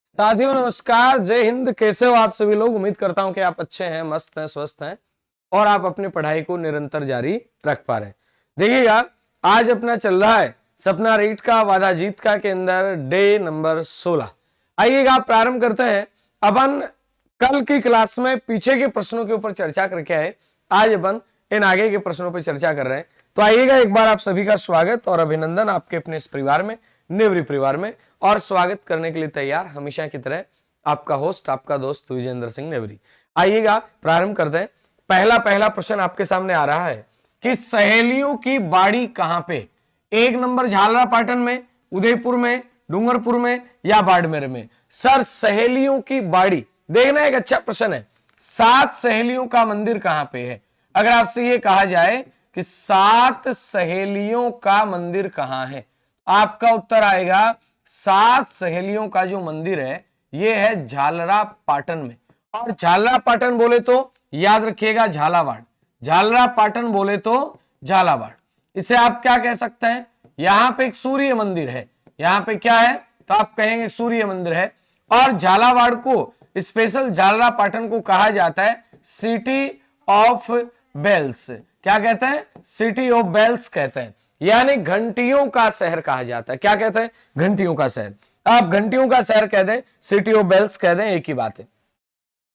साथियों नमस्कार, जय हिंद। कैसे हो आप सभी लोग? उम्मीद करता हूं कि आप अच्छे हैं, मस्त हैं, स्वस्थ हैं और आप अपनी पढ़ाई को निरंतर जारी रख पा रहे हैं। देखिएगा, आज अपना चल रहा है सपना रीट का वादा जीत का के अंदर डे नंबर 16। आइएगा प्रारंभ करते हैं। अपन कल की क्लास में पीछे के प्रश्नों के ऊपर चर्चा करके आए, आज अपन इन आगे के प्रश्नों पर चर्चा कर रहे हैं। तो आइएगा, एक बार आप सभी का स्वागत और अभिनंदन आपके अपने इस परिवार में, नेवरी परिवार में। और स्वागत करने के लिए तैयार हमेशा की तरह आपका होस्ट, आपका दोस्त विजेंद्र सिंह नेवरी। आइएगा प्रारंभ करते हैं। पहला प्रश्न आपके सामने आ रहा है कि सहेलियों की बाड़ी कहां पे? एक नंबर झालरापाटन में, उदयपुर में, डूंगरपुर में या बाड़मेर में? सर सहेलियों की बाड़ी, देखना एक अच्छा प्रश्न है। 7 सहेलियों का मंदिर कहां पे है? अगर आपसे यह कहा जाए कि 7 सहेलियों का मंदिर कहां है, आपका उत्तर आएगा 7 सहेलियों का जो मंदिर है यह है झालरापाटन में। और झालरापाटन बोले तो याद रखिएगा झालावाड़, झालरापाटन बोले तो झालावाड़। इसे आप क्या कह सकते हैं? यहां पे एक सूर्य मंदिर है, यहां पे क्या है तो आप कहेंगे सूर्य मंदिर है। और झालावाड़ को, स्पेशल झालरापाटन को कहा जाता है सिटी ऑफ बेल्स। क्या कहते हैं? सिटी ऑफ बेल्स कहते हैं, यानी घंटियों का शहर कहा जाता है। क्या कहते हैं? घंटियों का शहर। आप घंटियों का शहर कह दें, सिटी ऑफ बेल्स कह दें, एक ही बात है।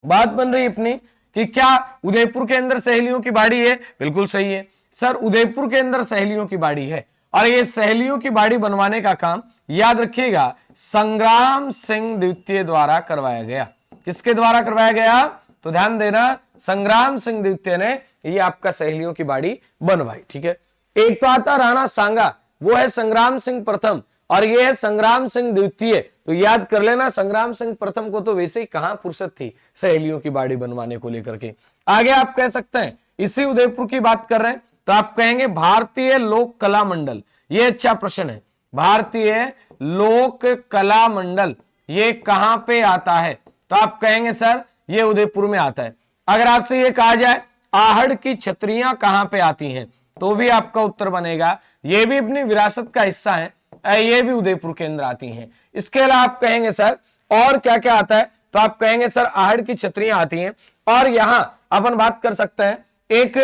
बात बन रही अपनी कि क्या उदयपुर के अंदर सहेलियों की बाड़ी है? बिल्कुल सही है सर, उदयपुर के अंदर सहेलियों की बाड़ी है। और ये सहेलियों की बाड़ी बनवाने का काम याद रखिएगा संग्राम सिंह द्वितीय द्वारा करवाया गया। किसके द्वारा करवाया गया? तो ध्यान देना, संग्राम सिंह द्वितीय ने ये आपका सहेलियों की बाड़ी बनवाई। ठीक है, एक तो आता राणा सांगा, वो है संग्राम सिंह प्रथम, और ये है संग्राम सिंह द्वितीय। तो याद कर लेना, संग्राम सिंह प्रथम को तो वैसे ही कहां फुर्सत थी सहेलियों की बाड़ी बनवाने को लेकर के। आगे आप कह सकते हैं, इसी उदयपुर की बात कर रहे हैं तो आप कहेंगे भारतीय लोक कला मंडल। ये अच्छा प्रश्न है, भारतीय लोक कला मंडल ये कहां पे आता है? तो आप कहेंगे सर ये उदयपुर में आता है। अगर आपसे ये कहा जाए आहड़ की छतरियां कहां पे आती हैं, तो भी आपका उत्तर बनेगा ये भी अपनी विरासत का हिस्सा है, ये भी उदयपुर के अंदर आती हैं। इसके अलावा आप कहेंगे सर और क्या क्या आता है? तो आप कहेंगे सर आहड़ की छतरियां आती हैं। और यहां अपन बात कर सकते हैं एक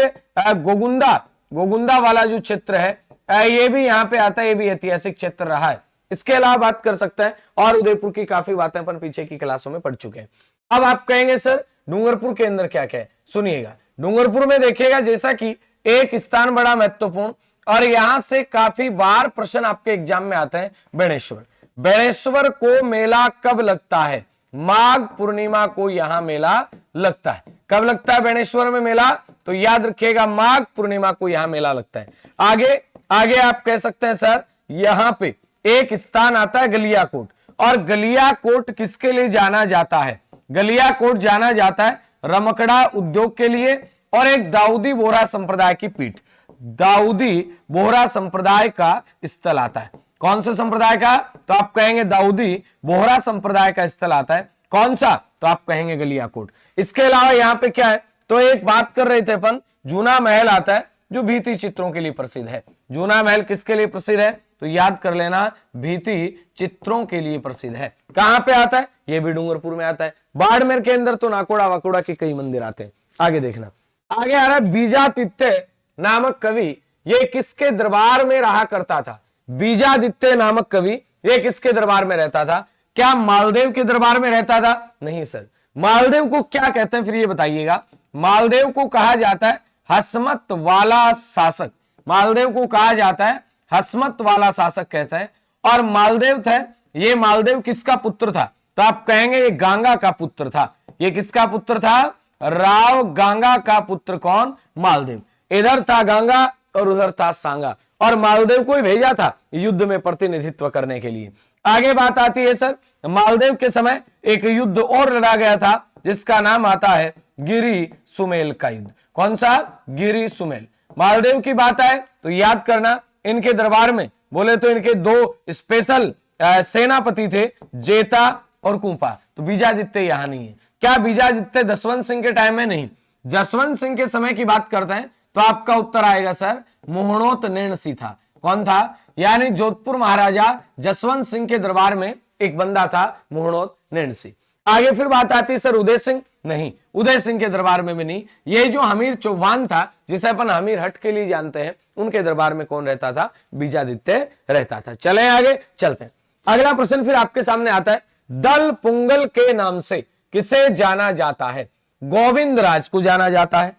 गोगुंदा वाला जो क्षेत्र है ये भी यहां पे आता है, ये भी ऐतिहासिक क्षेत्र रहा है। इसके अलावा बात कर सकते हैं और उदयपुर की काफी बातें अपन पीछे की क्लासों में पढ़ चुके हैं। अब आप कहेंगे सर डूंगरपुर के अंदर क्या क्या है? सुनिएगा, डूंगरपुर में देखिएगा जैसा कि एक स्थान बड़ा महत्वपूर्ण, और यहां से काफी बार प्रश्न आपके एग्जाम में आते हैं, बेणेश्वर। बेणेश्वर को मेला कब लगता है? माघ पूर्णिमा को यहां मेला लगता है। कब लगता है बेणेश्वर में मेला? तो याद रखिएगा माघ पूर्णिमा को यहां मेला लगता है। आगे आगे आप कह सकते हैं सर यहां पे एक स्थान आता है गलियाकोट, और गलियाकोट किसके लिए जाना जाता है? गलियाकोट जाना जाता है रमकड़ा उद्योग के लिए और एक दाऊदी बोहरा संप्रदाय की पीठ। दाऊदी बोहरा संप्रदाय का स्थल आता है। कौन से संप्रदाय का? तो आप कहेंगे दाऊदी बोहरा संप्रदाय का स्थल आता है। कौन सा? तो आप कहेंगे गलियाकोट। इसके अलावा यहां पे क्या है? तो एक बात कर रहे थे अपन, जूना महल आता है जो भित्ति चित्रों के लिए प्रसिद्ध है। जूना महल किसके लिए प्रसिद्ध है? तो याद कर लेना भित्ति चित्रों के लिए प्रसिद्ध है। कहां पे आता है? ये भी डूंगरपुर में आता है। बाड़मेर के अंदर तो नाकोड़ा वाकोड़ा के कई मंदिर आते हैं। आगे देखना, आगे आ रहा है बीजादित्य नामक कवि, ये किसके दरबार में रहा करता था? बीजादित्य नामक कवि ये किसके दरबार में रहता था? क्या मालदेव के दरबार में रहता था? नहीं सर। मालदेव को क्या कहते हैं फिर ये बताइएगा? मालदेव को कहा जाता है हसमत वाला शासक। मालदेव को कहा जाता है हसमत वाला शासक कहते हैं। और मालदेव थे, ये मालदेव किसका पुत्र था? तो आप कहेंगे ये गांगा का पुत्र था। ये किसका पुत्र था? राव गांगा का पुत्र। कौन? मालदेव। इधर था गांगा और उधर था सांगा, और मालदेव को ही भेजा था युद्ध में प्रतिनिधित्व करने के लिए। आगे बात आती है सर मालदेव के समय एक युद्ध और लड़ा गया था जिसका नाम आता है गिरी सुमेल का युद्ध। कौन सा? गिरी सुमेल। मालदेव की बात आए तो याद करना इनके दरबार में बोले तो इनके 2 स्पेशल सेनापति थे, जेता और कुंपा। तो बीजादित्य यहां नहीं है। क्या बीजादित्य जसवंत सिंह के टाइम में? नहीं, जसवंत सिंह के समय की बात करते हैं तो आपका उत्तर आएगा सर मोहणोत नैणसी था। कौन था? यानी जोधपुर महाराजा जसवंत सिंह के दरबार में एक बंदा था मुहणोत नेणसी। आगे फिर बात आती है सर उदय सिंह, नहीं, उदय सिंह के दरबार में भी नहीं। ये जो हमीर चौहान था जिसे अपन हमीर हट के लिए जानते हैं, उनके दरबार में कौन रहता था? बीजादित्य रहता था। चले आगे चलते हैं। अगला प्रश्न फिर आपके सामने आता है, दल पुंगल के नाम से किसे जाना जाता है? गोविंदराज को जाना जाता है।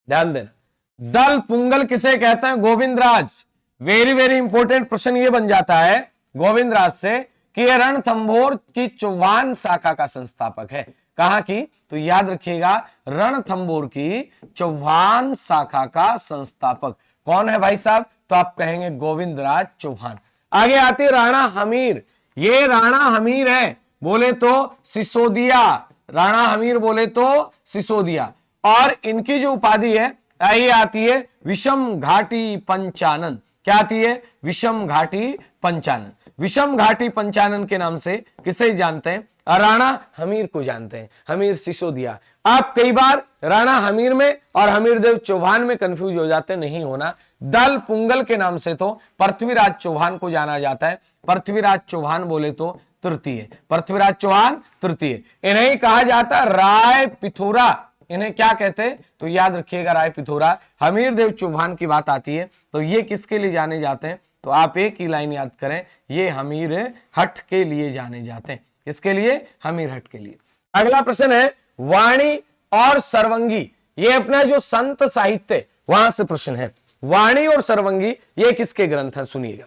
ध्यान देना, दल पुंगल किसे कहते हैं? गोविंदराज। वेरी वेरी इंपॉर्टेंट प्रश्न ये बन जाता है गोविंदराज से कि यह रणथंभौर की चौहान शाखा का संस्थापक है। कहां की? तो याद रखिएगा, रणथंभौर की चौहान शाखा का संस्थापक कौन है भाई साहब? तो आप कहेंगे गोविंदराज चौहान। आगे आती राणा हमीर। ये राणा हमीर है बोले तो सिसोदिया, राणा हमीर बोले तो सिसोदिया। और इनकी जो उपाधि है ये आती है विषम घाटी पंचानन। क्या आती है? विषम घाटी पंचानन। विषम घाटी पंचानन के नाम से किसे जानते हैं? राणा हमीर को जानते हैं, हमीर सिसोदिया। आप कई बार राणा हमीर में और हमीरदेव चौहान में कंफ्यूज हो जाते, नहीं होना। दल पुंगल के नाम से तो पृथ्वीराज चौहान को जाना जाता है। पृथ्वीराज चौहान बोले तो तृतीय, पृथ्वीराज चौहान तृतीय। इन्हें कहा जाता राय पिथौरा। इन्हें क्या कहते हैं? तो याद रखिएगा राय पिथौरा। हमीरदेव चौहान की बात आती है तो ये किसके लिए जाने जाते हैं? तो आप एक ही लाइन याद करें, ये हमीर हट के लिए जाने जाते हैं। किसके लिए? हमीर हट के लिए। अगला प्रश्न है वाणी और सर्वंगी। ये अपना जो संत साहित्य वहां से प्रश्न है। वाणी और सर्वंगी ये किसके ग्रंथ हैं? सुनिएगा,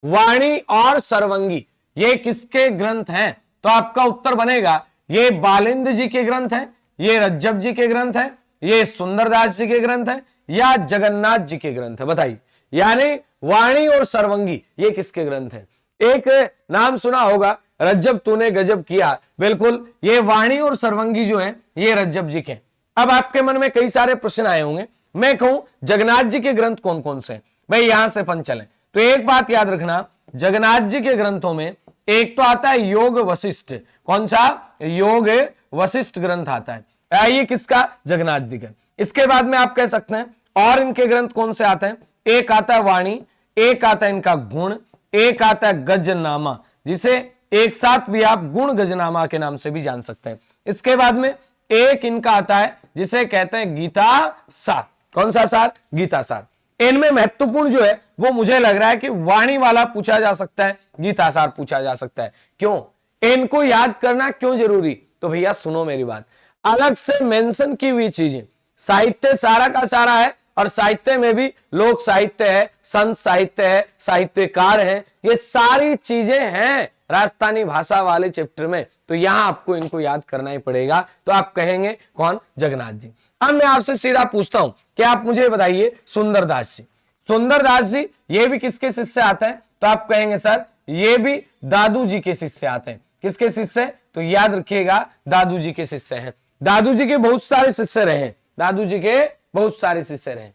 वाणी और सर्वंगी ये किसके ग्रंथ हैं? तो आपका उत्तर बनेगा ये बालिंद जी के ग्रंथ हैं, ये रज्जब जी के ग्रंथ हैं, ये सुंदरदास जी के ग्रंथ हैं, या जगन्नाथ जी के ग्रंथ है? बताइए। यानी वाणी और सर्वंगी ये किसके ग्रंथ हैं? एक नाम सुना होगा, रज्जब तूने गजब किया। बिल्कुल, ये वाणी और सर्वंगी जो है ये रज्जब जी के। अब आपके मन में कई सारे प्रश्न आए होंगे, मैं कहूं जगन्नाथ जी के ग्रंथ कौन कौन से हैं? भाई यहां से अपन चलें तो एक बात याद रखना, जगन्नाथ जी के ग्रंथों में एक तो आता है योग वशिष्ठ। कौन सा? योग वशिष्ठ ग्रंथ आता है। ये किसका? जगन्नाथ जी का। इसके बाद में आप कह सकते हैं और इनके ग्रंथ कौन से आते हैं? एक आता है वाणी, एक आता है इनका गुण, एक आता है गजनामा, जिसे एक साथ भी आप गुण गजनामा के नाम से भी जान सकते हैं। इसके बाद में एक इनका आता है जिसे कहते हैं गीता सार। कौन सा सार? गीता सार। इनमें महत्वपूर्ण जो है वो मुझे लग रहा है कि वाणी वाला पूछा जा सकता है, गीता सार पूछा जा सकता है। क्यों? इनको याद करना क्यों जरूरी? तो भैया सुनो मेरी बात, अलग से मेंशन की हुई चीजें, साहित्य सारा का सारा है, और साहित्य में भी लोक साहित्य है, संत साहित्य है, साहित्यकार हैं, ये सारी चीजें हैं राजस्थानी भाषा वाले चैप्टर में। तो यहां आपको इनको याद करना ही पड़ेगा। तो आप कहेंगे कौन? जगन्नाथ जी। अब मैं आपसे सीधा पूछता हूं कि आप मुझे बताइए सुंदरदास जी। सुंदरदास जी ये भी किसके शिष्य आते हैं? तो आप कहेंगे सर ये भी दादू जी के शिष्य आते हैं। किसके शिष्य? तो याद रखिएगा दादू जी के शिष्य हैं। दादू जी के बहुत सारे शिष्य रहे, दादू जी के बहुत सारे शिष्य रहे।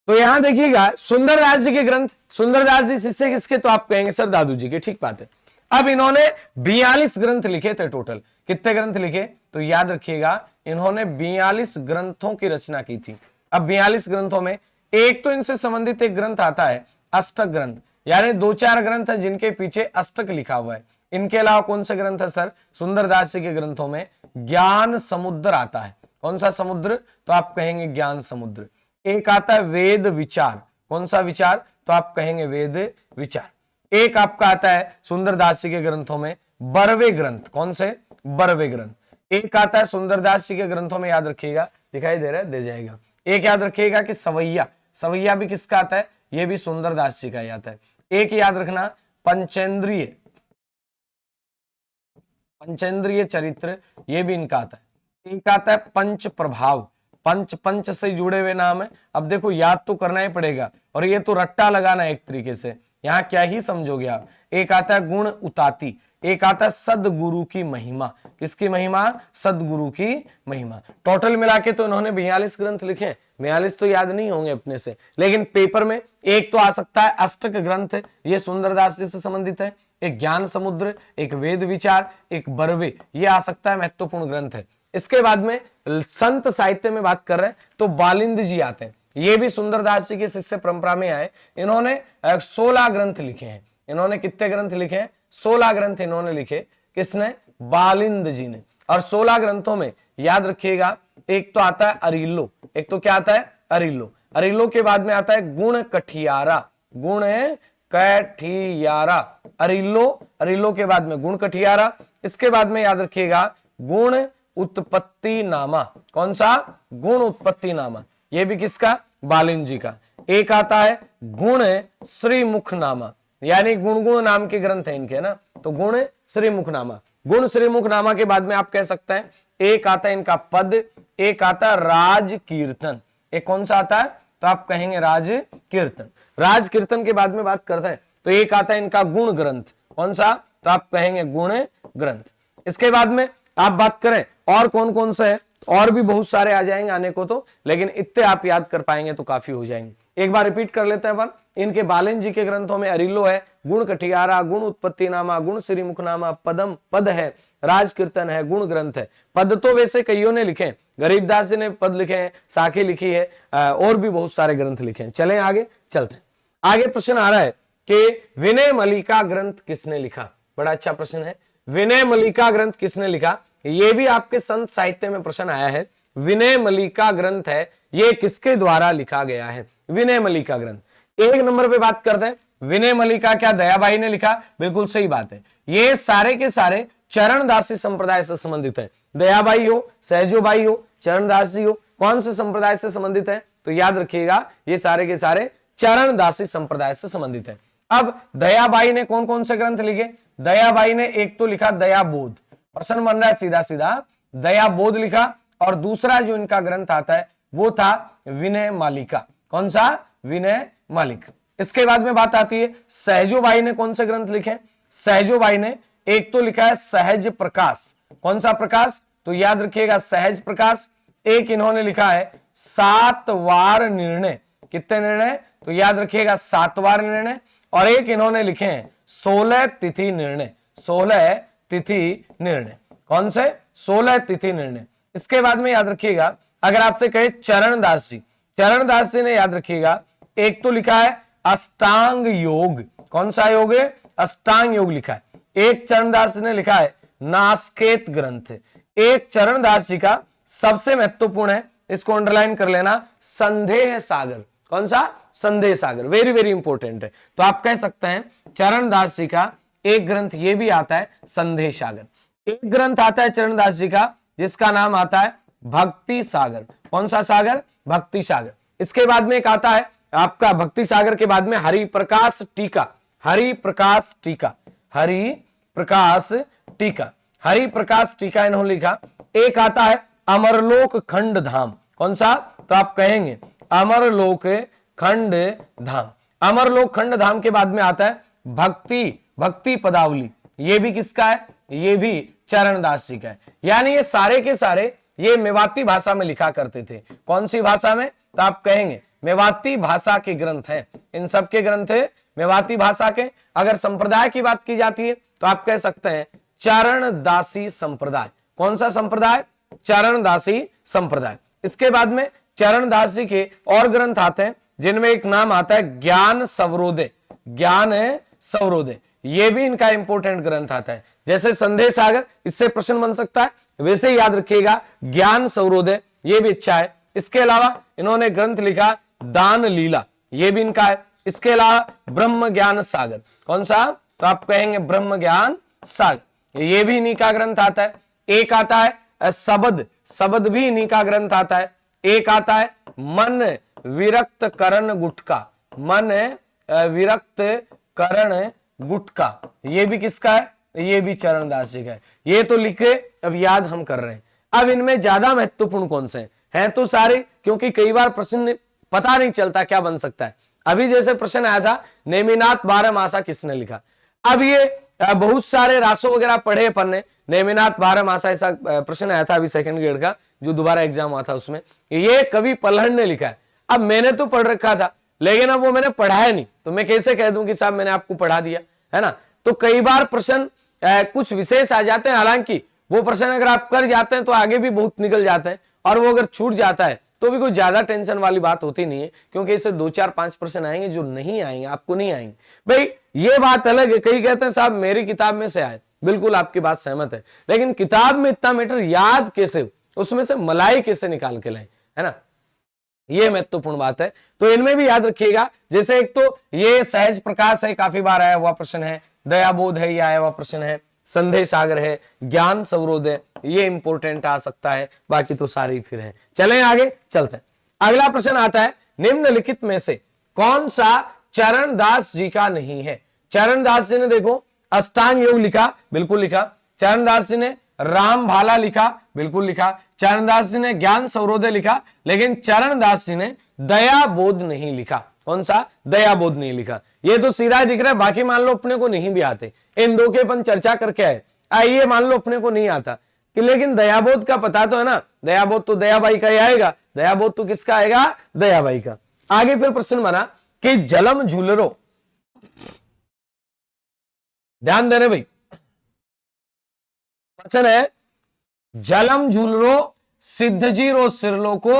तो यहां देखिएगा सुंदरदास जी के ग्रंथ, सुंदरदास जी शिष्य किसके? तो आप कहेंगे सर दादू जी के। ठीक बात है। अब इन्होंने 42 ग्रंथ लिखे थे टोटल। कितने ग्रंथ लिखे? तो याद रखिएगा इन्होंने 42 ग्रंथों की रचना की थी। अब 42 ग्रंथों में एक तो इनसे संबंधित एक ग्रंथ आता है अष्टक ग्रंथ, यानी 2-4 ग्रंथ है जिनके पीछे अष्टक लिखा हुआ है। इनके अलावा कौन से ग्रंथ है सर? सुंदरदास जी के ग्रंथों में ज्ञान समुद्र आता है। कौन सा समुद्र? तो आप कहेंगे ज्ञान समुद्र। एक आता है वेद विचार। कौन सा विचार? तो आप कहेंगे वेद विचार। एक आपका आता है सुंदरदास जी के ग्रंथों में बरवे ग्रंथ। कौन से? बरवे ग्रंथ। एक आता है सुंदरदास जी के ग्रंथों में, याद रखिएगा, दिखाई दे रहा है, दे जाएगा। एक याद रखिएगा कि सवैया, सवैया भी किसका आता है? ये भी सुंदरदास जी का ही आता है। एक याद रखना पंचेंद्रिय, पंचेंद्रिय चरित्र, ये भी इनका आता है। एक आता है पंच प्रभाव, पंच से जुड़े हुए नाम है। अब देखो याद तो करना ही पड़ेगा, और ये तो रट्टा लगाना एक तरीके से, यहां क्या ही समझोगे आप। एक आता है गुण उताती, एक आता है सदगुरु की महिमा। किसकी महिमा? सदगुरु की महिमा। टोटल मिला के तो इन्होंने 42 ग्रंथ लिखे। 42 तो याद नहीं होंगे अपने से, लेकिन पेपर में एक तो आ सकता है अष्टक ग्रंथ, ये सुंदरदास जी से संबंधित है। एक ज्ञान समुद्र, एक वेद विचार, एक बरवे, ये आ सकता है, महत्वपूर्ण ग्रंथ है। इसके बाद में संत साहित्य में बात कर रहे हैं तो बालिंद जी आते हैं। ये भी सुंदरदास जी की शिष्य परंपरा में आए। इन्होंने 16 ग्रंथ लिखे हैं। इन्होंने कितने ग्रंथ लिखे हैं? 16 ग्रंथ इन्होंने लिखे। किसने? बालिंद जी ने। और 16 ग्रंथों में याद रखिएगा, एक तो आता है अरिल्लो। एक तो क्या आता है? अरिल्लो। अरिल्लो के बाद में आता है गुण कठियारा। गुण कठियारा, अरिल्लो। अरिल्लो के बाद में गुण कठियारा। इसके बाद में याद रखिएगा गुण उत्पत्ति नामा। कौन सा? गुण उत्पत्ति नामा। ये भी किसका? बालिंद जी का। एक आता है गुण श्रीमुख नामा, यानी गुण नाम के ग्रंथ है इनके ना, तो गुण श्रीमुख नामा। गुण श्रीमुख नामा के बाद में आप कह सकते हैं एक आता है इनका पद, एक आता है राज कीर्तन। एक कौन सा आता है? तो आप कहेंगे राज कीर्तन। राज कीर्तन के बाद में बात करते हैं तो एक आता है इनका गुण ग्रंथ। कौन सा? तो आप कहेंगे गुण ग्रंथ। इसके बाद में आप बात करें और कौन कौन से है, और भी बहुत सारे आ जाएंगे आने को तो, लेकिन इतने आप याद कर पाएंगे तो काफी हो जाएंगे। एक बार रिपीट कर लेते हैं अपन। इनके बालिंद जी के ग्रंथों में अरिल्लो है, गुण कठियारा, गुण उत्पत्ति नामा, गुण श्रीमुख नामा, पदम पद है, राज कीर्तन है, गुण ग्रंथ है। पद तो वैसे कईयों ने लिखे हैं, गरीबदास जी ने पद लिखे हैं, साखी लिखी है, और भी बहुत सारे ग्रंथ लिखे हैं। चलें आगे चलते हैं। आगे प्रश्न आ रहा है कि विनय मलिका ग्रंथ किसने लिखा? बड़ा अच्छा प्रश्न है। विनय मलिका ग्रंथ किसने लिखा? ये भी आपके संत साहित्य में प्रश्न आया है। विनय मलिका ग्रंथ है, ये किसके द्वारा लिखा गया है? विनय मलिका ग्रंथ। एक नंबर पे बात करते हैं, विनय मलिका क्या दयाबाई ने लिखा? बिल्कुल सही बात है। ये सारे के सारे चरणदासी संप्रदाय से संबंधित है। दयाबाई हो, सहजोबाई हो, चरणदास जी हो, कौन से संप्रदाय से संबंधित है? तो याद रखिएगा ये सारे के सारे चरणदासी संप्रदाय से संबंधित है। अब दयाबाई ने कौन कौन से ग्रंथ लिखे? दयाबाई ने एक तो लिखा दयाबोध, प्रश्न बन रहा है सीधा सीधा, दयाबोध लिखा, और दूसरा जो इनका ग्रंथ आता है वो था विनय मालिका। कौन सा? विनय मालिका। इसके बाद में बात आती है सहजोबाई ने कौन से ग्रंथ लिखे? सहजोबाई ने एक तो लिखा है सहज प्रकाश। कौन सा प्रकाश? तो याद रखिएगा सहज प्रकाश। एक इन्होंने लिखा है 7 वार निर्णय। कितने निर्णय? तो याद रखिएगा 7 वार निर्णय। और एक इन्होंने लिखे हैं 16 तिथि निर्णय। 16 तिथि निर्णय। कौन से? 16 तिथि निर्णय। इसके बाद में याद रखिएगा अगर आपसे कहे चरणदास जी, चरणदास जी ने याद रखिएगा एक तो लिखा है अष्टांग योग। कौन सा योग है? अष्टांग योग लिखा है। एक चरणदास जी ने लिखा है नास्केत ग्रंथ। एक चरणदास जी का सबसे महत्वपूर्ण है, इसको अंडरलाइन कर लेना, संदेह सागर। कौन सा? संदेह सागर। वेरी वेरी इंपॉर्टेंट है। तो आप कह सकते हैं चरणदास जी का एक ग्रंथ ये भी आता है संदेह सागर। एक ग्रंथ आता है चरणदास जी का जिसका नाम आता है भक्ति सागर। कौन सा सागर? भक्ति सागर। इसके बाद में एक आता है आपका भक्ति सागर के बाद में हरिप्रकाश टीका। हरिप्रकाश टीका, हरिप्रकाश टीका, हरिप्रकाश टीका इन्होंने लिखा। एक आता है अमरलोक खंड धाम। कौन सा? तो आप कहेंगे अमरलोक खंड धाम। अमरलोक खंड धाम के बाद में आता है भक्ति पदावली। ये भी किसका है? ये भी चरणदास जी का है। यानी ये सारे के सारे ये मेवाती भाषा में लिखा करते थे। कौन सी भाषा में? तो आप कहेंगे मेवाती भाषा के ग्रंथ हैं। इन सब के ग्रंथ है मेवाती भाषा के। अगर संप्रदाय की बात की जाती है तो आप कह सकते हैं चरणदासी संप्रदाय। कौन सा संप्रदाय? चरणदासी संप्रदाय। इसके बाद में चरणदास जी के और ग्रंथ आते हैं जिनमें एक नाम आता है ज्ञान सवरोदय। ज्ञान सवरोदय, ये भी इनका इंपॉर्टेंट ग्रंथ आता है। जैसे संदेह सागर, इससे प्रश्न बन सकता है, वैसे ही याद रखिएगा ज्ञान सवरोदय, ये भी अच्छा है। इसके अलावा इन्होंने ग्रंथ लिखा दान लीला, ये भी इनका है। इसके अलावा ब्रह्म ज्ञान सागर। कौन सा? तो आप कहेंगे ब्रह्म ज्ञान सागर, ये भी इन्हीं का ग्रंथ आता है। एक आता है शबद, शबद भी इन्हीं का ग्रंथ आता है। एक आता है मन विरक्त करण गुटका, मन विरक्त करण गुटका, ये भी किसका है? ये भी चरणदास जी का है। ये तो लिखे, अब याद हम कर रहे हैं। अब इनमें ज्यादा महत्वपूर्ण कौन से हैं? तो सारे, क्योंकि कई बार प्रश्न पता नहीं चलता क्या बन सकता है। अभी जैसे प्रश्न आया था नेमिनाथ 12 मासा किसने लिखा। अब ये बहुत सारे रासो वगैरह पढ़े अपन ने, नेमिनाथ 12 मासा ऐसा प्रश्न आया था अभी सेकंड ग्रेड का जो दोबारा एग्जाम हुआ था, उसमें ये कवि पल्हड़ ने लिखा है। अब मैंने तो पढ़ रखा था लेकिन अब वो मैंने पढ़ाया नहीं, तो मैं कैसे कह दूं कि साहब मैंने आपको पढ़ा दिया, है ना। तो कई बार प्रश्न कुछ विशेष आ जाते हैं, हालांकि वो प्रश्न अगर आप कर जाते हैं तो आगे भी बहुत निकल जाते हैं, और वो अगर छूट जाता है तो भी कोई ज्यादा टेंशन वाली बात होती नहीं है, क्योंकि इससे 2-4-5% आएंगे, जो नहीं आएंगे आपको नहीं आएंगे। भाई ये बात अलग है, कई कहते हैं साहब मेरी किताब में से आए, बिल्कुल आपकी बात सहमत है, लेकिन किताब में इतना मैटर याद कैसे, उसमें से मलाई कैसे निकाल के लाए, है ना, ये महत्वपूर्ण बात है। तो इनमें भी याद रखिएगा, जैसे एक तो ये सहज प्रकाश है, काफी बार आया हुआ प्रश्न है, दयाबोध है, ये आया हुआ प्रश्न है, संदेह सागर है, ज्ञान सवरोध है, ये इंपॉर्टेंट आ सकता है, बाकी तो सारे फिर है। चलें आगे चलते हैं। अगला प्रश्न आता है, निम्नलिखित में से कौन सा चरण दास जी का नहीं है। चरण दास जी ने देखो अष्टांग योग लिखा, बिल्कुल लिखा। चरण दास जी ने राम भाला लिखा, बिल्कुल लिखा। चरण दास जी ने ज्ञान सौरोदय लिखा, लेकिन चरण दास जी ने दया बोध नहीं लिखा। कौन सा? दया बोध नहीं लिखा। ये तो सीधा दिख रहा है, बाकी मान लो अपने को नहीं भी आते, इन दो के अपन चर्चा करके आए, आइए मान लो अपने को नहीं आता कि, लेकिन दयाबोध का पता तो है ना, दयाबोध तो दयाबाई का ही आएगा, दयाबोध तो किसका आएगा? दयाबाई का। आगे फिर प्रश्न बना कि जलम झूलरो, ध्यान देने भाई, प्रश्न है जलम झूलरो सिद्धजी रो सिरलो को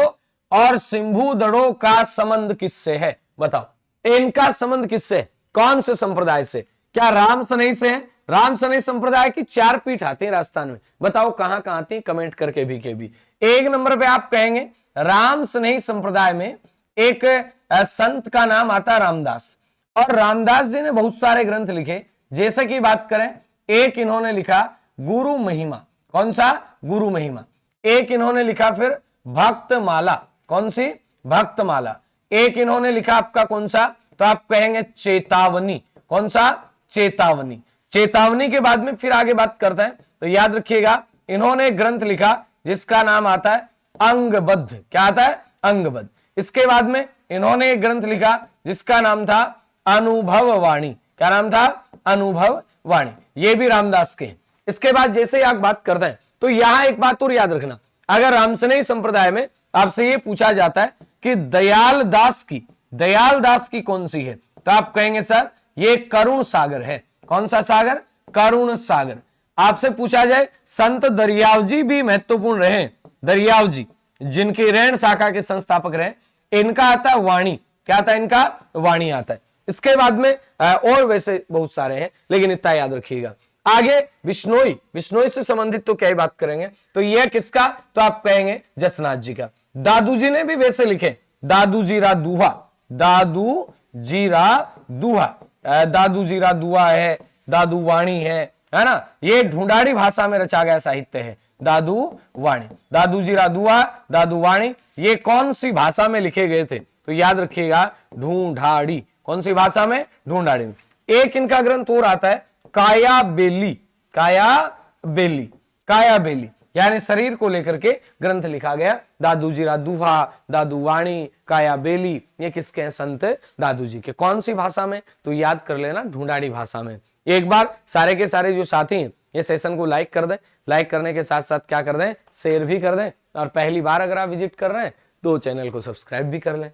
और सिंभू दड़ो का संबंध किससे है? बताओ इनका संबंध किससे है? कौन से संप्रदाय से? क्या राम सनई से है? राम सनई संप्रदाय की 4 पीठ आती है राजस्थान में, बताओ कहां कहां आती है, कमेंट करके भी के भी। एक नंबर पे आप कहेंगे राम सनई संप्रदाय में एक संत का नाम आता रामदास, और रामदास जी ने बहुत सारे ग्रंथ लिखे, जैसे कि बात करें एक इन्होंने लिखा गुरु महिमा। कौन सा? गुरु महिमा। एक इन्होंने लिखा फिर भक्तमाला। कौन सी? भक्तमाला। एक इन्होंने लिखा आपका कौन सा? तो आप कहेंगे चेतावनी। कौन सा? चेतावनी। चेतावनी के बाद में फिर आगे बात करते हैं, तो याद रखिएगा इन्होंने एक ग्रंथ लिखा जिसका नाम आता है अंगबद्ध। क्या आता है? अंगबद्ध। इसके बाद में इन्होंने एक ग्रंथ लिखा जिसका नाम था अनुभव वाणी। क्या नाम था? अनुभव वाणी। ये भी रामदास के हैं। इसके बाद जैसे ही आप बात करते हैं, तो यहां एक बात और याद रखना, अगर रामसनई संप्रदाय में आपसे ये पूछा जाता है कि दयाल दास की कौन सी है, तो आप कहेंगे सर ये करुण सागर है। कौन सा सागर? करुण सागर। आपसे पूछा जाए संत दरियावजी भी महत्वपूर्ण रहे, दरियावजी जिनकी रैन शाखा के संस्थापक रहे, इनका आता है वाणी। क्या आता है इनका? वाणी आता है। इसके बाद में और वैसे बहुत सारे हैं, लेकिन इतना याद रखिएगा। आगे बिश्नोई से संबंधित तो क्या ही बात करेंगे, तो यह किसका? तो आप कहेंगे जसनाथ जी का। दादू जी ने भी वैसे लिखे, दादू जीरा दुहा है, दादू वाणी है ना, ये ढूंढाड़ी भाषा में रचा गया साहित्य है दादू वाणी। दादू जीरा दुहा, दादू वाणी, ये कौन सी भाषा में लिखे गए थे? तो याद रखिएगा ढूंढाड़ी। कौन सी भाषा में? ढूंढाड़ी में। एक इनका ग्रंथ और आता है काया बेली, यानी शरीर को लेकर के ग्रंथ लिखा गया। दादू जीरा दुहा, दादू वाणी, काया बेली, ये किसके हैं? संत दादू जी के। कौन सी भाषा में? तो याद कर लेना ढूंढाड़ी भाषा में। एक बार सारे के सारे जो साथी हैं ये सेशन को लाइक कर दें, लाइक करने के साथ साथ क्या कर दें? शेयर भी कर दें, और पहली बार अगर आप विजिट कर रहे हैं तो चैनल को सब्सक्राइब भी कर लें।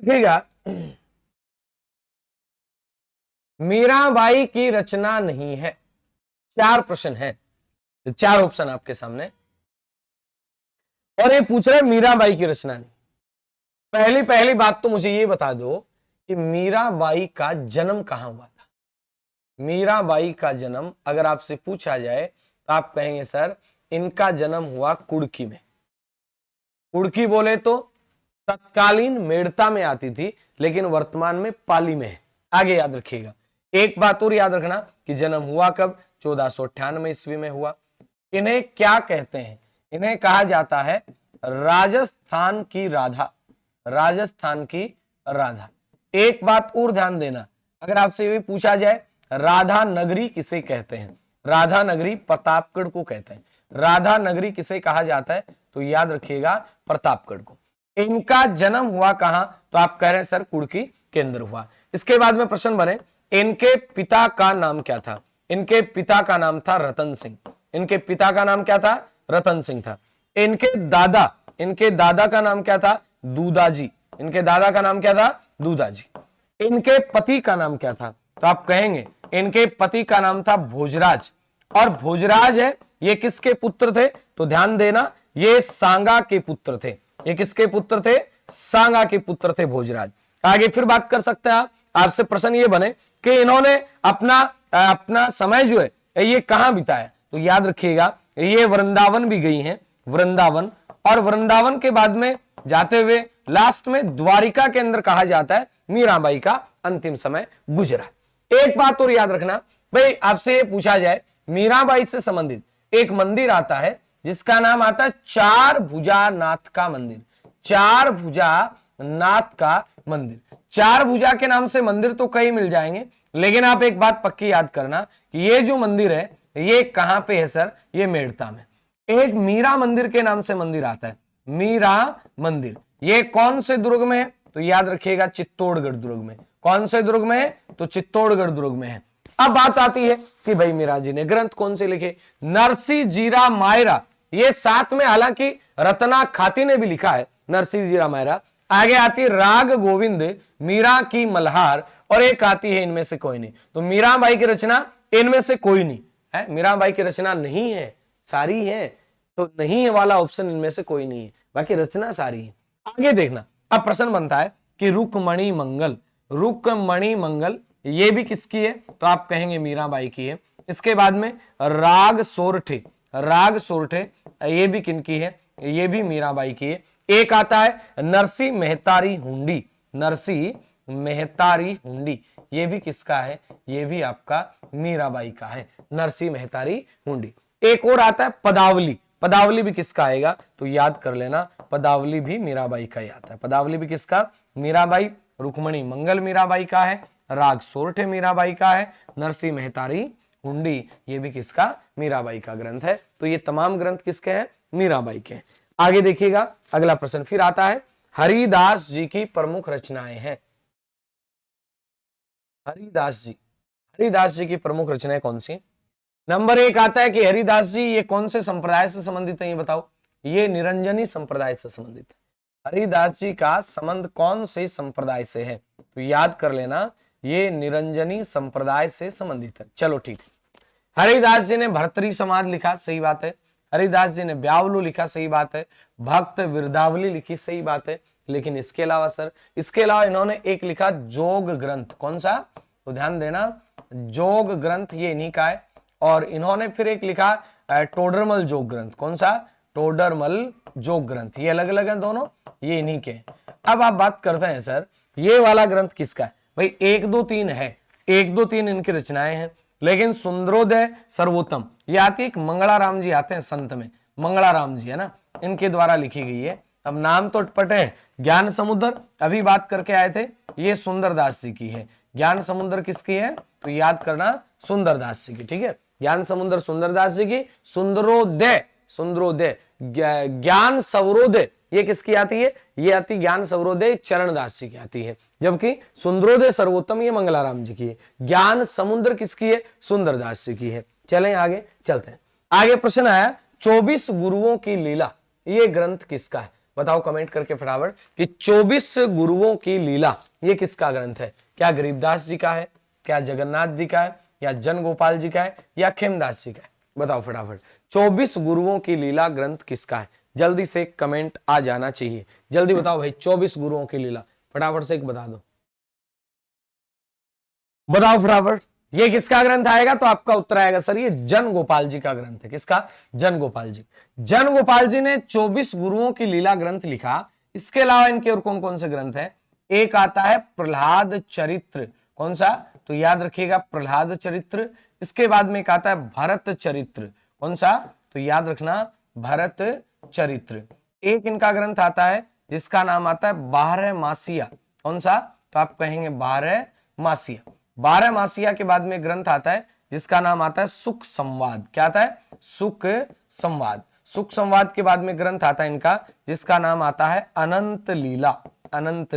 देखिएगा मीराबाई की रचना नहीं है। 4 प्रश्न है, 4 ऑप्शन आपके सामने, और ये पूछ रहे मीराबाई की रचना नहीं। पहली बात तो मुझे ये बता दो कि मीराबाई का जन्म कहां हुआ था। मीराबाई का जन्म अगर आपसे पूछा जाए तो आप कहेंगे सर इनका जन्म हुआ कुड़की में। कुड़की बोले तो तत्कालीन मेड़ता में आती थी, लेकिन वर्तमान में पाली में है। आगे याद रखिएगा। एक बात और याद रखना कि जन्म हुआ कब? 1498 ईस्वी में हुआ। इन्हें क्या कहते हैं? इन्हें कहा जाता है राजस्थान की राधा। राजस्थान की राधा। एक बात और ध्यान देना, अगर आपसे ये पूछा जाए राधा नगरी किसे कहते हैं? राधा नगरी प्रतापगढ़ को कहते हैं। राधा नगरी किसे कहा जाता है? तो याद रखिएगा प्रतापगढ़ को। इनका जन्म हुआ कहां? तो आप कह रहे हैं सर कुड़की के अंदर हुआ। इसके बाद में प्रश्न बने इनके पिता का नाम क्या था? इनके पिता का नाम था रतन सिंह। इनके पिता का नाम क्या था? रतन सिंह था। इनके दादा का नाम क्या था? दूदाजी। इनके दादा का नाम क्या था? दूदाजी। इनके पति का नाम क्या था? तो आप कहेंगे इनके पति का नाम था भोजराज। और भोजराज है ये किसके पुत्र थे? तो ध्यान देना, ये सांगा के पुत्र थे। ये किसके पुत्र थे? सांगा के पुत्र थे भोजराज। आगे फिर बात कर सकते हैं आप। आपसे प्रश्न ये बने कि इन्होंने अपना समय जो है ये कहां बिताया? तो याद रखिएगा ये वृंदावन भी गई हैं, वृंदावन। और वृंदावन के बाद में जाते हुए लास्ट में द्वारिका के अंदर कहा जाता है मीराबाई का अंतिम समय गुजरा। एक बात और याद रखना भाई, आपसे पूछा जाए मीराबाई से संबंधित एक मंदिर आता है जिसका नाम आता है चार भुजा नाथ का मंदिर। चार भुजा नाथ का मंदिर। चार भुजा के नाम से मंदिर तो कई मिल जाएंगे, लेकिन आप एक बात पक्की याद करना कि ये जो मंदिर है ये कहां पे है सर? ये मेड़ता में। एक मीरा मंदिर के नाम से मंदिर आता है, मीरा मंदिर। ये कौन से दुर्ग में है? तो याद रखिएगा चित्तौड़गढ़ दुर्ग में। कौन से दुर्ग में है? तो चित्तौड़गढ़ दुर्ग में है। अब बात आती है कि भाई मीरा जी ने ग्रंथ कौन से लिखे? नरसी जीरा मायरा। ये साथ में हालांकि रत्ना खाती ने भी लिखा है नरसी जीरा मायरा। आगे आती राग गोविंद, मीरा की मल्हार, और एक आती है इनमें से कोई नहीं। तो मीराबाई की रचना इनमें से कोई नहीं है। मीराबाई की रचना नहीं है, सारी है। तो नहीं है वाला ऑप्शन इनमें से कोई नहीं है, बाकी रचना सारी है। आगे देखना, अब प्रश्न बनता है कि रुक्मणी मंगल। रुक्मणी मंगल ये भी किसकी है? तो आप कहेंगे मीराबाई की है। इसके बाद में राग सोरठे। राग सोरठे ये भी किनकी है? ये भी मीराबाई की है। एक आता है नरसी मेहतारी हुंडी। नरसी मेहतारी हुंडी ये भी किसका है? ये भी आपका मीराबाई का है, नरसी मेहतारी हुंडी। एक और आता है पदावली। पदावली भी किसका आएगा? तो याद कर लेना, पदावली भी मीराबाई का ही आता है। पदावली भी किसका? मीराबाई। रुक्मणी मंगल मीराबाई का है, राग सोरठे मीराबाई का है, नरसी मेहतारी हुंडी ये भी किसका? मीराबाई का ग्रंथ है। तो ये तमाम ग्रंथ किसके हैं? मीराबाई के हैं। आगे देखिएगा, अगला प्रश्न फिर आता है हरिदास जी की प्रमुख रचनाएं हैं। हरिदास जी की प्रमुख रचनाएं कौन सी? नंबर एक आता है कि हरिदास जी ये कौन से संप्रदाय से संबंधित है? ये बताओ। ये निरंजनी संप्रदाय से संबंधित है। हरिदास जी का संबंध कौन से संप्रदाय से है? तो याद कर लेना, ये निरंजनी संप्रदाय से संबंधित है। चलो ठीक। हरिदास जी ने भर्तरी समाज लिखा, सही बात है। हरिदास जी ने ब्यावलू लिखा, सही बात है। भक्त विरदावली लिखी, सही बात है। लेकिन इसके अलावा सर, इसके अलावा इन्होंने एक लिखा जोग ग्रंथ। कौन सा? तो ध्यान देना, जोग ग्रंथ ये इन्हीं का है। और इन्होंने फिर एक लिखा टोडरमल जोग ग्रंथ। कौन सा? टोडरमल जोग ग्रंथ। ये अलग अलग है दोनों, ये इन्हीं के। अब आप बात करते हैं सर ये वाला ग्रंथ किसका है? भाई 1 2 3 है, 1 2 3 इनकी रचनाएं हैं। लेकिन सुंदरोदय सर्वोत्तम ये आती है, मंगलाराम जी आते हैं संत में, मंगलाराम जी है ना, इनके द्वारा लिखी गई है। अब नाम तो अटपट है। ज्ञान समुद्र अभी बात करके आए थे, ये सुंदरदास जी की है। ज्ञान समुद्र किसकी है? तो याद करना, सुंदरदास जी की। ठीक है, ज्ञान समुद्र सुंदरदास जी की। सुंदरोदय, सुंदरोदय ज्ञान सौरोदय ये किसकी आती है? ये आती ज्ञान सौरोदय चरणदास जी की आती है। जबकि सुंदरोदय सर्वोत्तम ये मंगलाराम जी की है। ज्ञान समुद्र किसकी है? सुंदरदास जी की है। चलें आगे चलते हैं। आगे प्रश्न आया 24 गुरुओं की लीला, ये ग्रंथ किसका है? बताओ कमेंट करके फटाफट कि 24 गुरुओं की लीला ये किसका ग्रंथ है? क्या गरीबदास जी का है, क्या जगन्नाथ जी का है, या जन गोपाल जी का है, या खेमदास जी का है? बताओ फटाफट। 24 गुरुओं की लीला ग्रंथ किसका है? जल्दी से कमेंट आ जाना चाहिए। जल्दी बताओ भाई, 24 गुरुओं की लीला फटाफट से एक बता दो। बताओ फटाफट, ये किसका ग्रंथ आएगा? तो आपका उत्तर आएगा सर ये जन गोपाल जी का ग्रंथ है। किसका? जन गोपाल जी। जन गोपाल जी ने 24 गुरुओं की लीला ग्रंथ लिखा। इसके अलावा इनके और कौन कौन से ग्रंथ है? एक आता है प्रहलाद चरित्र। कौन सा? तो याद रखिएगा प्रहलाद चरित्र। इसके बाद में एक आता है भरत चरित्र। कौन सा? तो याद रखना भरत चरित्र। एक इनका ग्रंथ आता है जिसका नाम आता है 12 मासिया। कौन सा? तो आप कहेंगे 12 मासिया। 12 मासिया के बाद में ग्रंथ आता है जिसका नाम आता है सुख संवाद। क्या आता है? सुख संवाद। सुख संवाद के बाद में ग्रंथ आता है इनका जिसका नाम आता है अनंत लीला। अनंत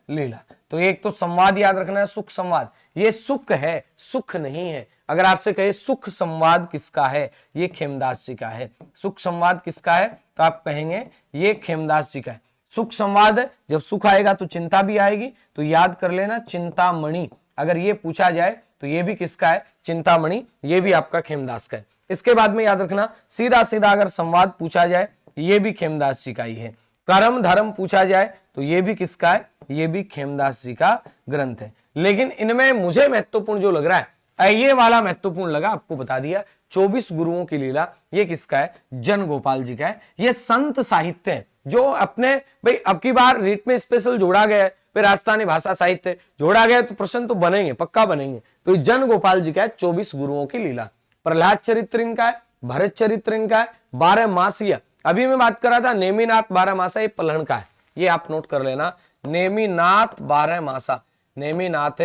लीला। तो एक तो संवाद याद रखना है, सुख संवाद, ये सुख है, सुख नहीं है। अगर आपसे कहे सुख संवाद किसका है, ये खेमदास जी का है। सुख संवाद किसका है, तो आप कहेंगे ये खेमदास जी का है। सुख संवाद, जब सुख आएगा तो चिंता भी आएगी, तो याद कर लेना चिंतामणि। अगर ये पूछा जाए तो ये भी किसका है, चिंतामणि, ये भी आपका खेमदास का है। इसके बाद में याद रखना सीधा सीधा अगर संवाद पूछा जाए, ये भी खेमदास जी का ही है। कर्म धर्म पूछा जाए तो ये भी किसका है, ये भी खेमदास जी का ग्रंथ है। लेकिन इनमें मुझे महत्वपूर्ण जो लग रहा है, ये वाला महत्वपूर्ण लगा, आपको बता दिया। 24 गुरुओं की लीला, ये किसका है, जन गोपाल जी का है। ये संत साहित्य है जो अपने, भाई अब की बार रीट में स्पेशल जोड़ा गया है, फिर राजस्थानी भाषा साहित्य जोड़ा गया, तो प्रश्न तो बनेंगे, पक्का बनेंगे। तो जन गोपाल जी का है 24 गुरुओं की लीला। प्रहलाद चरित्र इनका है, भरत चरित्र इनका है, 12 मासिया, अभी मैं बात कर रहा था नेमिनाथ 12 मासा, ये पलहन का है, ये आप नोट कर लेना। नेमिनाथ 12 मासा, नेमिनाथ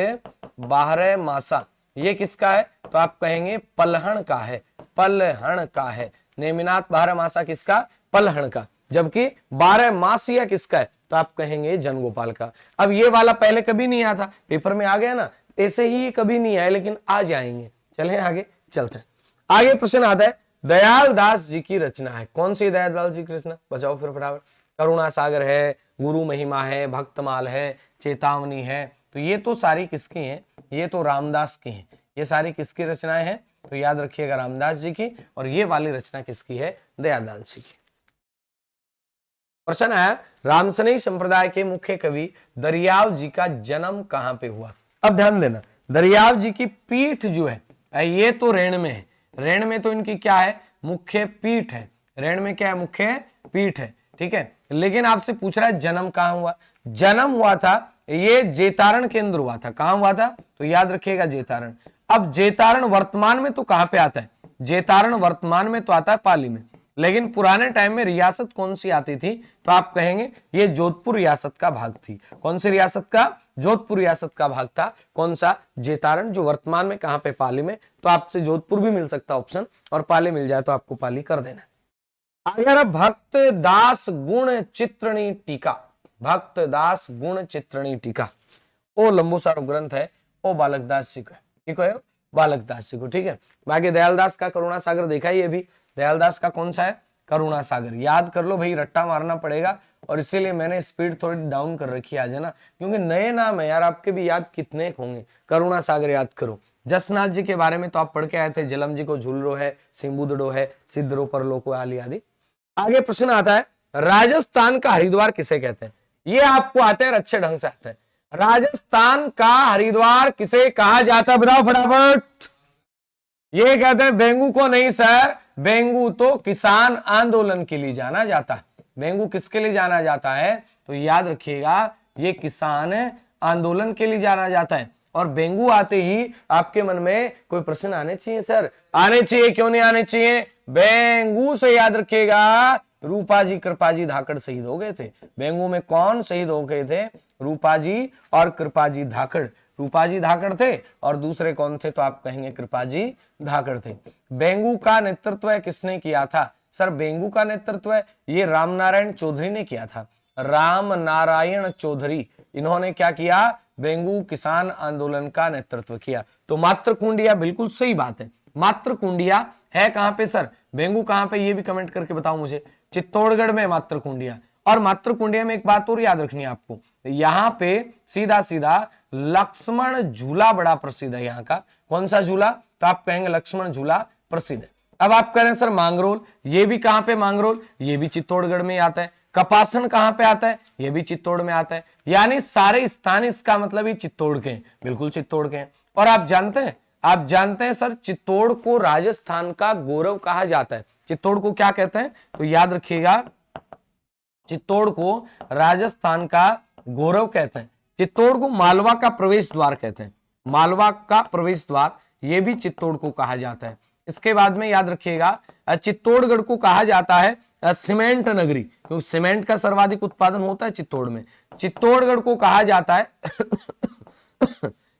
12 मासा, ये किसका है, तो आप कहेंगे पलहन का है, पलहन का है। नेमिनाथ 12 मासा किसका, पलहन का। जबकि 12 मासिया किसका है, तो आप कहेंगे जनगोपाल का। अब ये वाला पहले कभी नहीं आया था, पेपर में आ गया ना, ऐसे ही कभी नहीं आया, लेकिन आ जाएंगे। चलें आगे चलते हैं। आगे प्रश्न आता है, दयाल दास जी की रचना है, कौन सी दयाल दास जी की रचना, बचाओ फिर फटाफट। करुणा सागर है, गुरु महिमा है, भक्तमाल है, चेतावनी है, तो ये तो सारी किसकी हैं, ये तो रामदास की हैं। ये सारी किसकी रचनाएं हैं, तो याद रखिएगा रामदास जी की। और ये वाली रचना किसकी है, दयालदास जी की। प्रश्न है, रामसनेही संप्रदाय के मुख्य कवि दरियाव जी का जन्म कहां पे हुआ। अब ध्यान देना, दरियाव जी की पीठ जो है, ये तो रेण में है, रेण में तो इनकी क्या है, मुख्य पीठ है। रेण में क्या है, मुख्य पीठ है, ठीक है। लेकिन आपसे पूछ रहा है जन्म कहां हुआ। जन्म हुआ था, ये जेतारण के अंदर हुआ था। कहां हुआ था, तो याद रखिएगा जेतारण। अब जेतारण वर्तमान में तो कहां पे आता है, जेतारण वर्तमान में तो आता है पाली में, लेकिन पुराने टाइम में रियासत कौन सी आती थी, तो आप कहेंगे ये जोधपुर रियासत का भाग थी। कौन सी रियासत का, जोधपुर रियासत का भाग था। कौन सा, जेतारण, जो वर्तमान में कहां पे, पाली में। तो आपसे जोधपुर भी मिल सकता ऑप्शन, और पाली मिल जाए तो आपको पाली कर देना। अगर भक्त दास गुण चित्रणी टीका, भक्त दास गुण चित्रणी टीका, ओ लंबो सारो ग्रंथ है, ओ बालक दास जी का, ठीक है, बालक दास जी को, ठीक है। बाकी दयालदास का करुणा सागर देखा ही, ये भी दयालदास का कौन सा है, करुणा सागर। याद कर लो भाई, रट्टा मारना पड़ेगा, और इसीलिए मैंने स्पीड थोड़ी डाउन कर रखी आज, है ना, क्योंकि नए नाम है यार, आपके भी याद कितने होंगे। करुणा सागर याद करो। जसनाथ जी के बारे में तो आप पढ़ के आए थे, जलम जी को झुलरो है, सिंबुदड़ो है, सिद्धरो परलोको आली आदि। आगे प्रश्न आता है, राजस्थान का हरिद्वार किसे कहते हैं। ये आपको आते हैं, अच्छे ढंग से आते हैं। राजस्थान का हरिद्वार किसे कहा जाता है, बताओ फटाफट। ये कहते हैं बेंगू को नहीं सर, बेंगू तो किसान आंदोलन के लिए जाना जाता है। बेंगू किसके लिए जाना जाता है, तो याद रखिएगा ये किसान आंदोलन के लिए जाना जाता है। और बेंगू आते ही आपके मन में कोई प्रश्न आने चाहिए सर, आने चाहिए, क्यों नहीं आने चाहिए। बेंगू से याद रखिएगा रूपाजी कृपाजी धाकड़ शहीद हो गए थे। बेंगू में कौन शहीद हो गए थे, रूपाजी और कृपाजी धाकड़। रूपाजी धाकड़ थे और दूसरे कौन थे, तो आप कहेंगे कृपाजी धाकड़ थे। बेंगू का नेतृत्व किसने किया था, सर बेंगू का नेतृत्व ये रामनारायण चौधरी ने किया था। राम नारायण चौधरी, इन्होंने क्या किया, बेंगू किसान आंदोलन का नेतृत्व किया। तो मातृकुंडिया बिल्कुल सही बात है। मातृकुंडिया है कहां पे सर, बेंगू कहां पे, ये भी कमेंट करके बताओ मुझे। चित्तौड़गढ़ में मातृकुंडिया। और मातृकुंडिया में एक बात और याद रखनी है आपको, यहां पे सीधा सीधा लक्ष्मण झूला बड़ा प्रसिद्ध है यहाँ का। कौन सा झूला, तो आप कहेंगे लक्ष्मण झूला प्रसिद्ध है। अब आप कह रहे हैं सर मांगरोल, ये भी कहां पे मांगरोल, ये भी चित्तौड़गढ़ में आता है। कपासन कहां पे आता है, ये भी चित्तौड़ में आता है। यानी सारे स्थान इसका मतलब ये चित्तौड़ के हैं, बिल्कुल चित्तौड़ के हैं। और आप जानते हैं सर, चित्तौड़ को राजस्थान का गौरव कहा जाता है। चित्तौड़ को क्या कहते हैं, तो याद रखिएगा चित्तौड़ को राजस्थान का गौरव कहते हैं। चित्तौड़ को मालवा का प्रवेश द्वार कहते हैं, मालवा का प्रवेश द्वार, ये भी चित्तौड़ को कहा जाता है। इसके बाद में याद रखिएगा चित्तौड़गढ़ को कहा जाता है सीमेंट नगरी, क्योंकि सीमेंट का सर्वाधिक उत्पादन होता है चित्तौड़ में। चित्तौड़गढ़ को कहा जाता है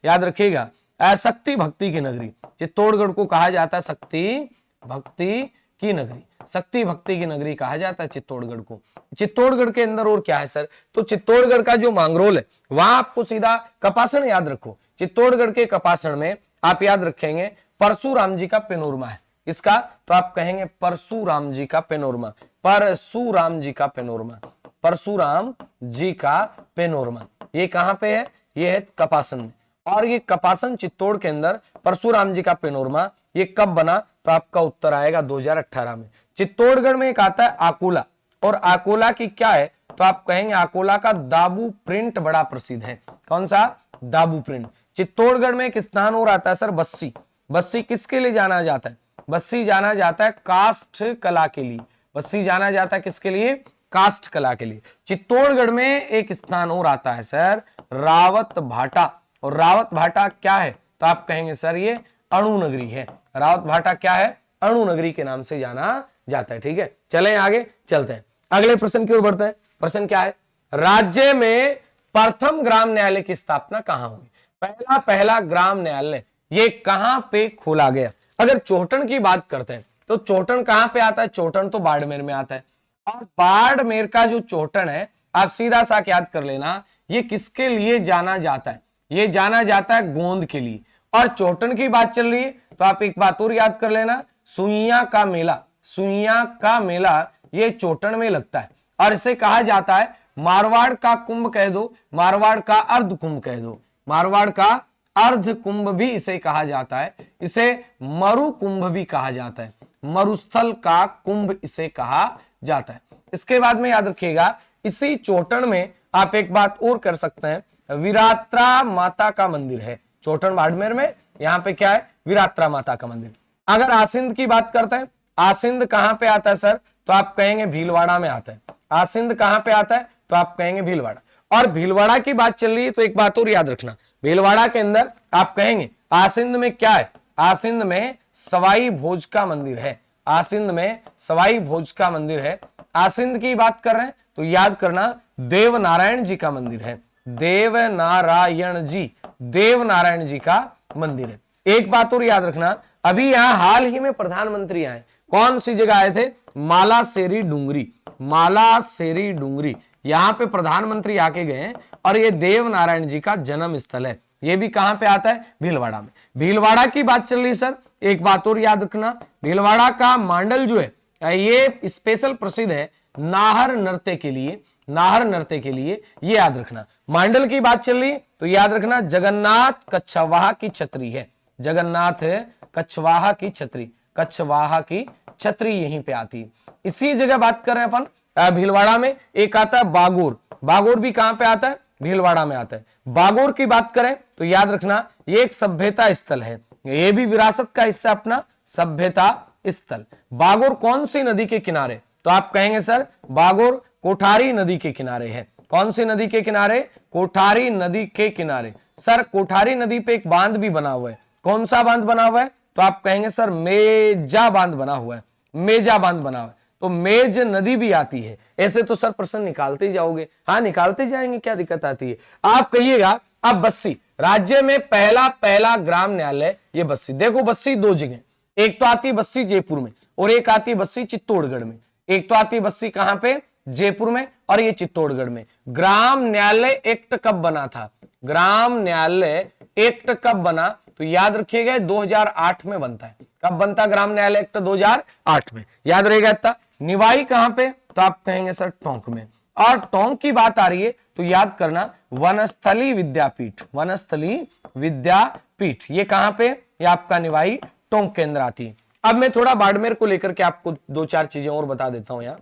याद रखिएगा शक्ति भक्ति की नगरी। चित्तौड़गढ़ को कहा जाता है शक्ति भक्ति की नगरी, शक्ति भक्ति की नगरी कहा जाता है चित्तौड़गढ़ को। चित्तौड़गढ़ के अंदर और क्या है सर, तो चित्तौड़गढ़ का जो मांगरोल है वहां आपको सीधा कपासण याद रखो। चित्तौड़गढ़ के कपासण में आप याद रखेंगे परशुराम जी का पेनोरमा है। इसका तो आप कहेंगे परशुराम जी का पेनोरमा, परशुराम जी का पेनोरमा, परशुराम जी का पेनोरमा। ये कहां पे है, ये है कपासन में। और ये कपासन चित्तौड़ के अंदर परशुराम जी का पेनोरमा ये कब बना, तो आपका उत्तर आएगा 2018 में। चित्तौड़गढ़ में एक आता है आकोला, और आकोला की क्या है, तो आप कहेंगे आकोला का दाबू प्रिंट बड़ा प्रसिद्ध है। कौन सा, दाबू प्रिंट। चित्तौड़गढ़ में एक स्थान और आता है सर बस्सी। बस्सी किसके लिए जाना जाता है, बस्सी जाना जाता है काष्ठ कला के लिए। बस्सी जाना जाता है किसके लिए, काष्ठ कला के लिए। चित्तौड़गढ़ में एक स्थान और आता है सर रावत भाटा, और रावत भाटा क्या है, तो आप कहेंगे सर ये अणु नगरी है। रावत भाटा क्या है, अणु नगरी के नाम से जाना जाता है। ठीक है, चलें आगे चलते हैं, अगले प्रश्न की ओर बढ़ते हैं। प्रश्न क्या है, राज्य में प्रथम ग्राम न्यायालय की स्थापना कहां हुई। पहला ग्राम न्यायालय ये कहां पे खोला गया। अगर चोटन की बात करते हैं तो चोटन कहां पे आता है, चोटन तो बाड़मेर में आता है। और बाड़मेर का जो चोटन है आप सीधा सा याद कर लेना, ये किसके लिए जाना जाता है, ये जाना जाता है गोंद के लिए। और चोटन की बात चल रही है तो आप एक बात और याद कर लेना, सुइया का मेला, सुइया का मेला ये चोटन में लगता है। और इसे कहा जाता है मारवाड़ का कुंभ कह दो, मारवाड़ का अर्ध कुंभ कह दो, मारवाड़ का अर्ध कुंभ भी इसे कहा जाता है। इसे मरु कुंभ भी कहा जाता है, मरुस्थल का कुंभ इसे कहा जाता है। इसके बाद में याद रखिएगा इसी चोटन में आप एक बात और कर सकते हैं, विरात्रा माता का मंदिर है चोटन बाड़मेर में। यहाँ पे क्या है, विरात्रा माता का मंदिर। अगर आसिंद की बात करते हैं, आसिंद कहां पे आता है सर, तो आप कहेंगे भीलवाड़ा में आता है। आसिंद कहां पे आता है, तो आप कहेंगे भीलवाड़ा। और भीलवाड़ा की बात चल रही है तो एक बात और याद रखना, भीलवाड़ा के अंदर आप कहेंगे आसिंद में क्या है, आसिंद में सवाई भोज का मंदिर है, आसिंद में सवाई भोज का मंदिर है। आसिंद की बात कर रहे हैं तो याद करना देव नारायण जी का मंदिर है, देव नारायण जी, देव नारायण जी का मंदिर है। एक बात और याद रखना, अभी यहां हाल ही में प्रधानमंत्री आए, कौन सी जगह आए थे, मालासेरी डूंगरी, मालासेरी डूंगरी यहां पे प्रधानमंत्री आके गए। और ये देव नारायण जी का जन्म स्थल है, ये भी कहां पे आता है, भीलवाड़ा में। भीलवाड़ा की बात चल रही सर, एक बात और याद रखना, भीलवाड़ा का मांडल जो है ये स्पेशल प्रसिद्ध है नाहर नृत्य के लिए, नाहर नृत्य के लिए, ये याद रखना। मांडल की बात चल रही तो याद रखना जगन्नाथ कच्छवाहा की छतरी है, जगन्नाथ कच्छवाहा की छतरी, कच्छवाहा की छतरी यहीं पे आती है। इसी जगह बात कर रहे हैं अपन भीलवाड़ा में, एक आता है बागोर, बागोर भी कहां पे आता है, भीलवाड़ा में आता है। बागोर की बात करें तो याद रखना ये एक सभ्यता स्थल है, ये भी विरासत का हिस्सा अपना सभ्यता स्थल। बागोर कौन सी नदी के किनारे, तो आप कहेंगे सर बागोर कोठारी नदी के किनारे है। कौन सी नदी के किनारे, कोठारी नदी के किनारे। सर कोठारी नदी पे एक बांध भी बना हुआ है, कौन सा बांध बना हुआ है, तो आप कहेंगे सर मेजा बांध बना हुआ है, मेजा बांध बना हुआ है। तो मेज नदी भी आती है। ऐसे तो सर प्रश्न निकालते जाओगे, हाँ निकालते जाएंगे, क्या दिक्कत आती है। आप कहिएगा अब बस्सी, राज्य में पहला ग्राम न्यायालय ये बस्सी। देखो बस्सी दो जगह, एक तो आती है बस्सी जयपुर में और एक आती है बस्सी चित्तौड़गढ़ में। एक तो आती है बस्सी कहां पे, जयपुर में, और ये चित्तौड़गढ़ में। ग्राम न्यायालय एक्ट कब बना था, ग्राम न्यायालय एक्ट कब बना, तो याद रखिएगा 2008 में बनता है। कब बनता ग्राम न्यायालय एक्ट, 2008 में, याद रहेगा इतना। निवाई कहां पे, तो आप कहेंगे सर टोंक में। और टोंक की बात आ रही है तो याद करना वनस्थली विद्यापीठ, वनस्थली विद्यापीठ ये कहां पे, ये आपका निवाई टोंक के अंदर आती है। अब मैं थोड़ा बाड़मेर को लेकर के आपको दो चार चीजें और बता देता हूं यहाँ,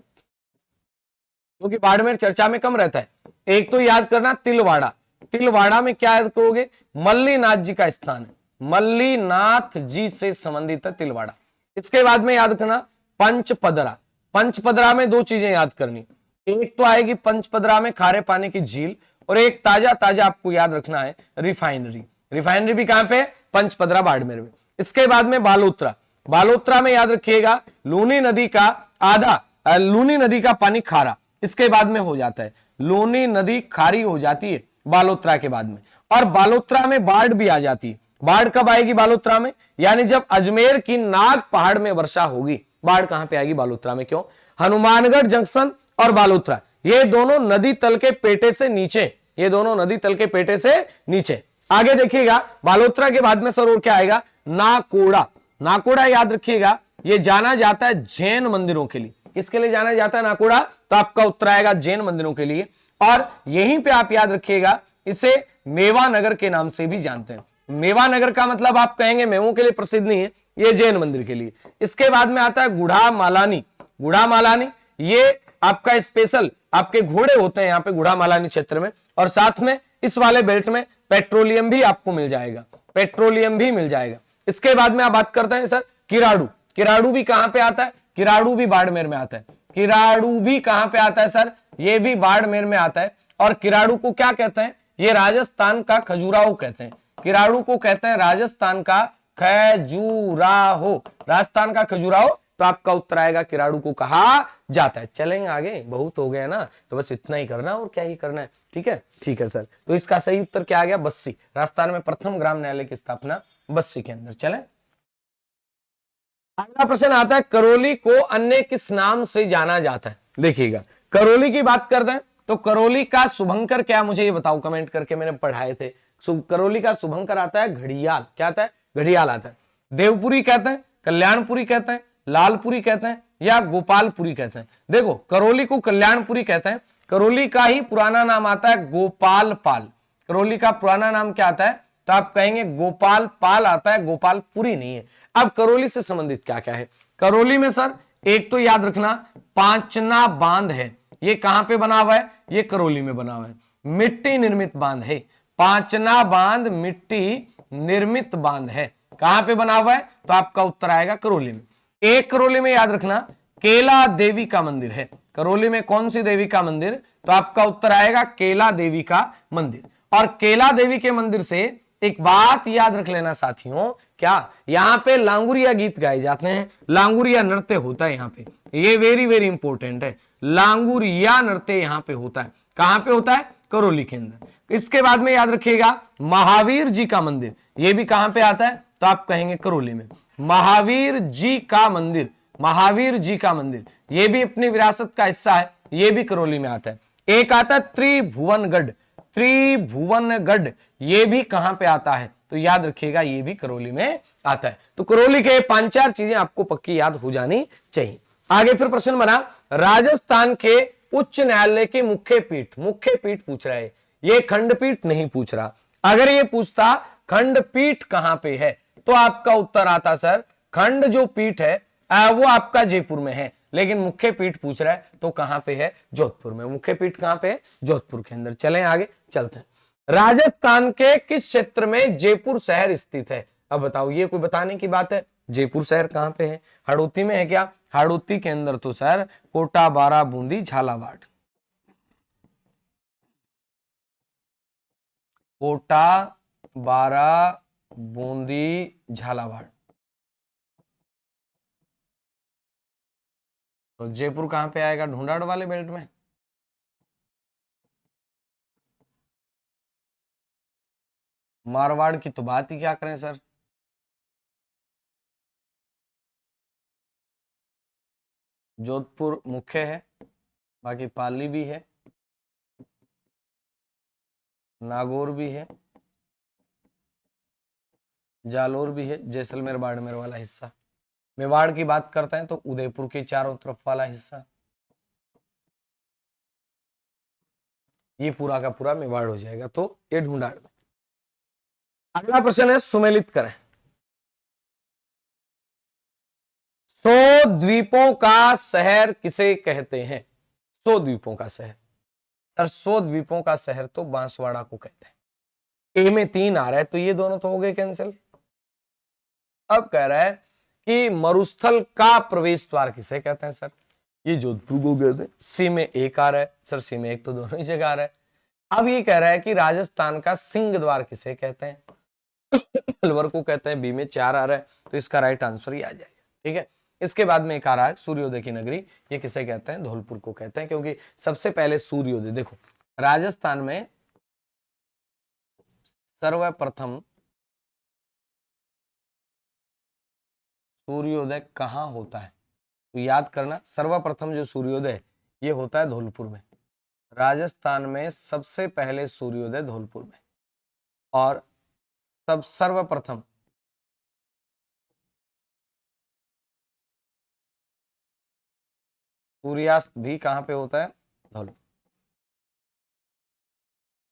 क्योंकि बाड़मेर चर्चा में कम रहता है। एक तो याद करना तिलवाड़ा, तिलवाड़ा में क्या याद करोगे, मल्लीनाथ जी का स्थान है, मल्लीनाथ जी से संबंधित है तिलवाड़ा। इसके बाद में याद करना पंचपदरा, पंचपदरा में दो चीजें याद करनी, एक तो आएगी पंचपदरा में खारे पानी की झील, और एक ताजा ताजा आपको याद रखना है रिफाइनरी। रिफाइनरी भी कहां पे, पंचपदरा बाड़मेर में। इसके बाद में बालोतरा, बालोतरा में याद रखिएगा लूनी नदी का आधा, लूनी नदी का पानी खारा इसके बाद में हो जाता है, लूनी नदी खारी हो जाती है बालोतरा के बाद में। और बालोतरा में बाढ़ भी आ जाती है। बाढ़ कब आएगी बालोतरा में, यानी जब अजमेर की नाग पहाड़ में वर्षा होगी, बाढ़ कहां पे आएगी? बालोतरा में। क्यों? हनुमानगढ़ जंक्शन और बालोतरा ये दोनों नदी तल के पेटे से नीचे, ये दोनों नदी तल के पेटे से नीचे। आगे देखिएगा, बालोतरा के बाद में सर और क्या आएगा? नाकोड़ा। नाकोड़ा याद रखिएगा, ये जाना जाता है जैन मंदिरों के लिए। किसके लिए जाना जाता है नाकोड़ा? तो आपका उत्तर आएगा जैन मंदिरों के लिए। और यहीं पे आप याद रखिएगा, इसे मेवा नगर के नाम से भी जानते हैं। मेवा नगर का मतलब आप कहेंगे मेवों के लिए प्रसिद्ध नहीं है, ये जैन मंदिर के लिए। इसके बाद में आता है गुढ़ा मालानी। गुढ़ा मालानी ये आपका स्पेशल आपके घोड़े होते हैं यहाँ पे गुढ़ा मालानी क्षेत्र में। और साथ में इस वाले बेल्ट में पेट्रोलियम भी आपको मिल जाएगा, पेट्रोलियम भी मिल जाएगा। इसके बाद में आप बात करते हैं सर किराड़ू। किराड़ू भी कहां पे आता है? किराड़ू भी बाड़मेर में आता है। किराड़ू भी कहां पे आता है सर? ये भी बाड़मेर में आता है। और किराड़ू को क्या कहते हैं? ये राजस्थान का खजुराहो कहते हैं। किराड़ू को कहते हैं राजस्थान का खजुराहो, राजस्थान का खजुराहो। तो आपका उत्तर आएगा किराड़ू को कहा जाता है। चलेंगे आगे, बहुत हो गया ना, तो बस इतना ही करना और क्या ही करना है। ठीक है, ठीक है सर। तो इसका सही उत्तर क्या आ गया? बस्सी। राजस्थान में प्रथम ग्राम न्यायालय की स्थापना बस्सी के अंदर। चले, अगला प्रश्न आता है, करौली को अन्य किस नाम से जाना जाता है? देखिएगा, करौली की बात करते हैं तो करौली का शुभंकर क्या, मुझे ये बताओ कमेंट करके, मैंने पढ़ाए थे। करौली का शुभंकर आता है घड़ियाल। क्या आता है? घड़ियाल आता है। देवपुरी कहते हैं, कल्याणपुरी कहते हैं, लालपुरी कहते हैं या गोपालपुरी कहते हैं? देखो, करौली को कल्याणपुरी कहते हैं। करौली का ही पुराना नाम आता है गोपाल पाल। करौली का पुराना नाम क्या आता है? तो आप कहेंगे गोपाल पाल आता है, गोपालपुरी नहीं है। अब करौली से संबंधित क्या क्या है? करौली में सर एक तो याद रखना पांचना बांध है। ये कहां पे बना हुआ है? ये करौली में बना हुआ है। मिट्टी निर्मित बांध है। पांचना बांध मिट्टी निर्मित बांध है। कहां पे बना हुआ है? तो आपका उत्तर आएगा करौली में। एक करौली में याद रखना केला देवी का मंदिर है। करौली में कौन सी देवी का मंदिर? तो आपका उत्तर आएगा केला देवी का मंदिर। और केला देवी के मंदिर से एक बात याद रख लेना साथियों, क्या यहां पे लांगुरिया गीत गाए जाते हैं, लांगुरिया नृत्य होता है यहां पे। ये वेरी वेरी इंपॉर्टेंट है, लांगुरिया नृत्य यहां पे होता है। कहां पे होता है? करौली के अंदर। इसके बाद में याद रखिएगा महावीर जी का मंदिर, ये भी कहां पे आता है? तो आप कहेंगे करौली में। महावीर जी का मंदिर, महावीर जी का मंदिर ये भी अपनी विरासत का हिस्सा है, ये भी करौली में आता है। एक आता है त्रिभुवनगढ़। त्रिभुवनगढ़ ये भी कहां पे आता है? तो याद रखिएगा ये भी करौली में आता है। तो करौली के 5-4 चीजें आपको पक्की याद हो जानी चाहिए। आगे फिर प्रश्न बना, राजस्थान के उच्च न्यायालय की मुख्य पीठ, मुख्य पीठ पूछ रहा है, ये खंडपीठ नहीं पूछ रहा। अगर ये पूछता खंडपीठ कहां पे है, तो आपका उत्तर आता सर खंड जो पीठ है वो आपका जयपुर में है। लेकिन मुख्य पीठ पूछ रहा है तो कहां पे है? जोधपुर में। मुख्य पीठ कहां पे है? जोधपुर के अंदर। चलें आगे चलते हैं। राजस्थान के किस क्षेत्र में जयपुर शहर स्थित है? अब बताओ, ये कोई बताने की बात है? जयपुर शहर कहां पे है? हाड़ौती में है क्या? हाड़ौती के अंदर तो सर कोटा, बारा, बूंदी, झालावाड़। कोटा, बारा, बूंदी, झालावाड़। तो जयपुर कहां पे आएगा? ढूंढाड़ वाले बेल्ट में। मारवाड़ की तो बात ही क्या करें सर। जोधपुर मुख्य है, बाकी पाली भी है, नागौर भी है, जालोर भी है, जैसलमेर बाड़मेर वाला हिस्सा। मेवाड़ की बात करते हैं तो उदयपुर के चारों तरफ वाला हिस्सा, ये पूरा का पूरा मेवाड़ हो जाएगा। तो ये ढूंढाड़। अगला प्रश्न है, सुमेलित करें। 100 द्वीपों का शहर किसे कहते हैं? 100 द्वीपों का शहर सर, 100 द्वीपों का शहर तो बांसवाड़ा को कहते हैं। ए में 3 आ रहा है तो ये दोनों तो हो गए कैंसिल। अब कह रहा है कि मरुस्थल का प्रवेश द्वार किसे कहते हैं? सर ये जोधपुर को कहते हैं। सी में 1 आ रहा है सर, सी में 1 तो दोनों ही जगह आ रहा है। अब ये कह रहा है कि राजस्थान का सिंह द्वार किसे कहते हैं? अलवर को कहते हैं। बी में 4 आ रहा है तो इसका राइट आंसर ही आ जाएगा। ठीक है, इसके बाद में एक आ रहा है सूर्योदय की नगरी, ये किसे कहते हैं? धौलपुर को कहते हैं, क्योंकि सबसे पहले सूर्योदय, देखो राजस्थान में सर्वप्रथम सूर्योदय कहां होता है? तो याद करना, सर्वप्रथम जो सूर्योदय ये होता है धौलपुर में। राजस्थान में सबसे पहले सूर्योदय धौलपुर में, और सर्वप्रथम सूर्यास्त भी कहां पे होता है? धौलपुर।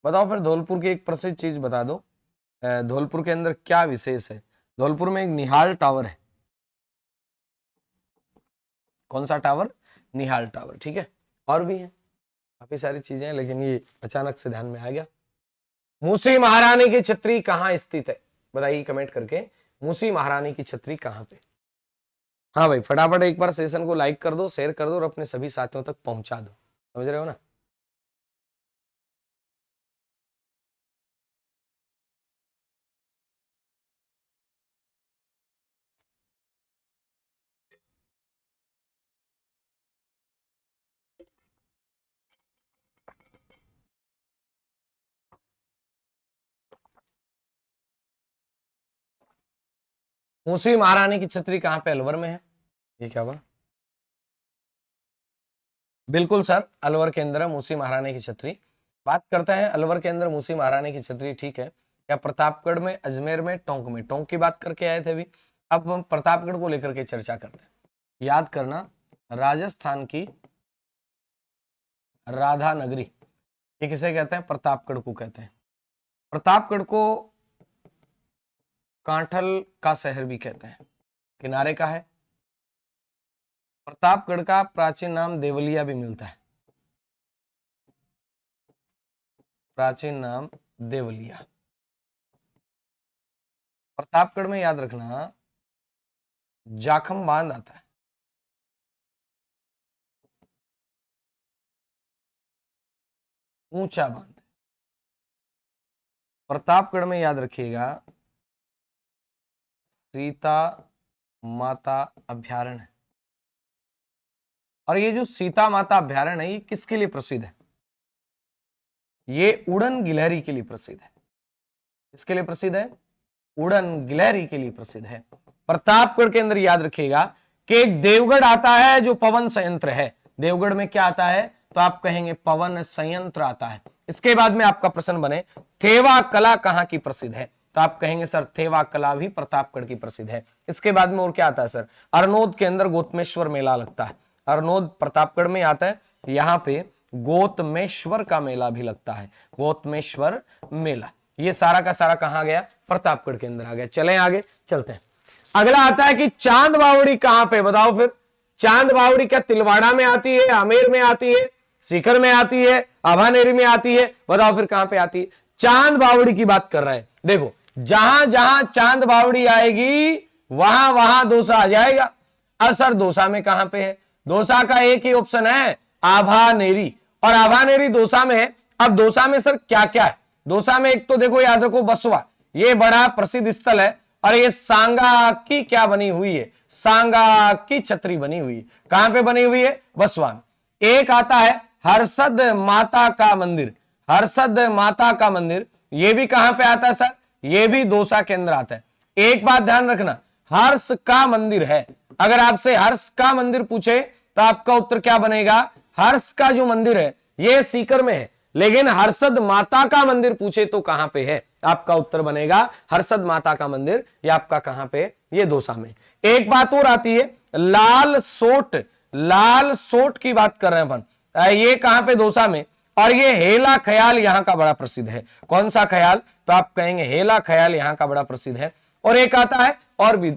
बताओ फिर धौलपुर की एक प्रसिद्ध चीज बता दो, धौलपुर के अंदर क्या विशेष है? धौलपुर में एक निहाल टावर है। कौन सा टावर? निहाल टावर, ठीक है। और भी है काफी सारी चीजें हैं, लेकिन ये अचानक से ध्यान में आ गया। मूसी महारानी की छतरी कहां स्थित है? बताइए कमेंट करके, मूसी महारानी की छतरी कहां पे? हाँ भाई, फटाफट एक बार सेशन को लाइक कर दो, शेयर कर दो और अपने सभी साथियों तक पहुंचा दो, समझ रहे हो ना? मूसी महारानी की छतरी कहां पे? अलवर में है। ये क्या हुआ? बिल्कुल सर, अलवर के अंदर है मूसी महारानी की छतरी। बात करते हैं अलवर के अंदर मूसी महारानी की छतरी, ठीक है। क्या प्रतापगढ़ में, अजमेर में, टोंक में? टोंक की बात करके आए थे अभी, अब हम प्रतापगढ़ को लेकर के चर्चा करते हैं। याद करना, राजस्थान की राधा नगरी, ये किसे कहते हैं? प्रतापगढ़ को कहते हैं। प्रतापगढ़ को कांठल का शहर भी कहते हैं, किनारे का है। प्रतापगढ़ का प्राचीन नाम देवलिया भी मिलता है, प्राचीन नाम देवलिया। प्रतापगढ़ में याद रखना जाखम बांध आता है, ऊंचा बांध। प्रतापगढ़ में याद रखिएगा सीता माता अभ्यारण्य, और ये जो सीता माता अभ्यारण्य है ये किसके लिए प्रसिद्ध है? ये उड़न गिलहरी के लिए प्रसिद्ध है। किसके लिए प्रसिद्ध है? उड़न गिलहरी के लिए प्रसिद्ध है। प्रतापगढ़ के अंदर याद रखिएगा कि एक देवगढ़ आता है जो पवन संयंत्र है। देवगढ़ में क्या आता है? तो आप कहेंगे पवन संयंत्र आता है। इसके बाद में आपका प्रश्न बने थेवा कला कहां की प्रसिद्ध है? तो आप कहेंगे सर थेवा कला भी प्रतापगढ़ की प्रसिद्ध है। इसके बाद में और क्या आता है सर? अरनोद के अंदर गोतमेश्वर मेला लगता है। अरनोद प्रतापगढ़ में आता है, यहाँ पे गोतमेश्वर का मेला भी लगता है, गोतमेश्वर मेला। ये सारा का सारा कहां गया? प्रतापगढ़ के अंदर आ गया। चलें आगे चलते हैं। अगला आता है कि चांद बावड़ी कहां पे? बताओ फिर, चांद बावड़ी क्या तिलवाड़ा में आती है, आमेर में आती है, सीकर में आती है, आभानेरी में आती है? बताओ फिर कहां पे आती है? चांद बावड़ी की बात कर रहे हैं। देखो, जहां जहां चांद बावड़ी आएगी वहां वहां दोसा आ जाएगा। असर दोसा में कहां पे है? दोसा का एक ही ऑप्शन है, आभानेरी, और आभानेरी दोसा में है। अब दोसा में सर क्या क्या है? दोसा में एक तो देखो याद रखो बसवा, ये बड़ा प्रसिद्ध स्थल है, और ये सांगा की क्या बनी हुई है? सांगा की छतरी बनी हुई है। कहां पे बनी हुई है? बसवा में। एक आता है हर्षद माता का मंदिर, हर्षद माता का मंदिर, ये भी कहां पे आता है सर? ये भी दोसा के अंदर आता है। एक बात ध्यान रखना, हर्ष का मंदिर है। अगर आपसे हर्ष का मंदिर पूछे तो आपका उत्तर क्या बनेगा? हर्ष का जो मंदिर है ये सीकर में है, लेकिन हर्षद माता का मंदिर पूछे तो कहां पे है? आपका उत्तर बनेगा हर्षद माता का मंदिर, ये आपका कहां पे? ये दोसा में। एक बात और आती है लाल सोट, लाल सोट की बात कर रहे हैं अपन, ये कहां पे? दोसा में। और ये हेला ख्याल यहां का बड़ा प्रसिद्ध है। कौन सा ख्याल? तो आप कहेंगे हेला ख्याल यहां का बड़ा प्रसिद्ध है। और एक आता है, और भी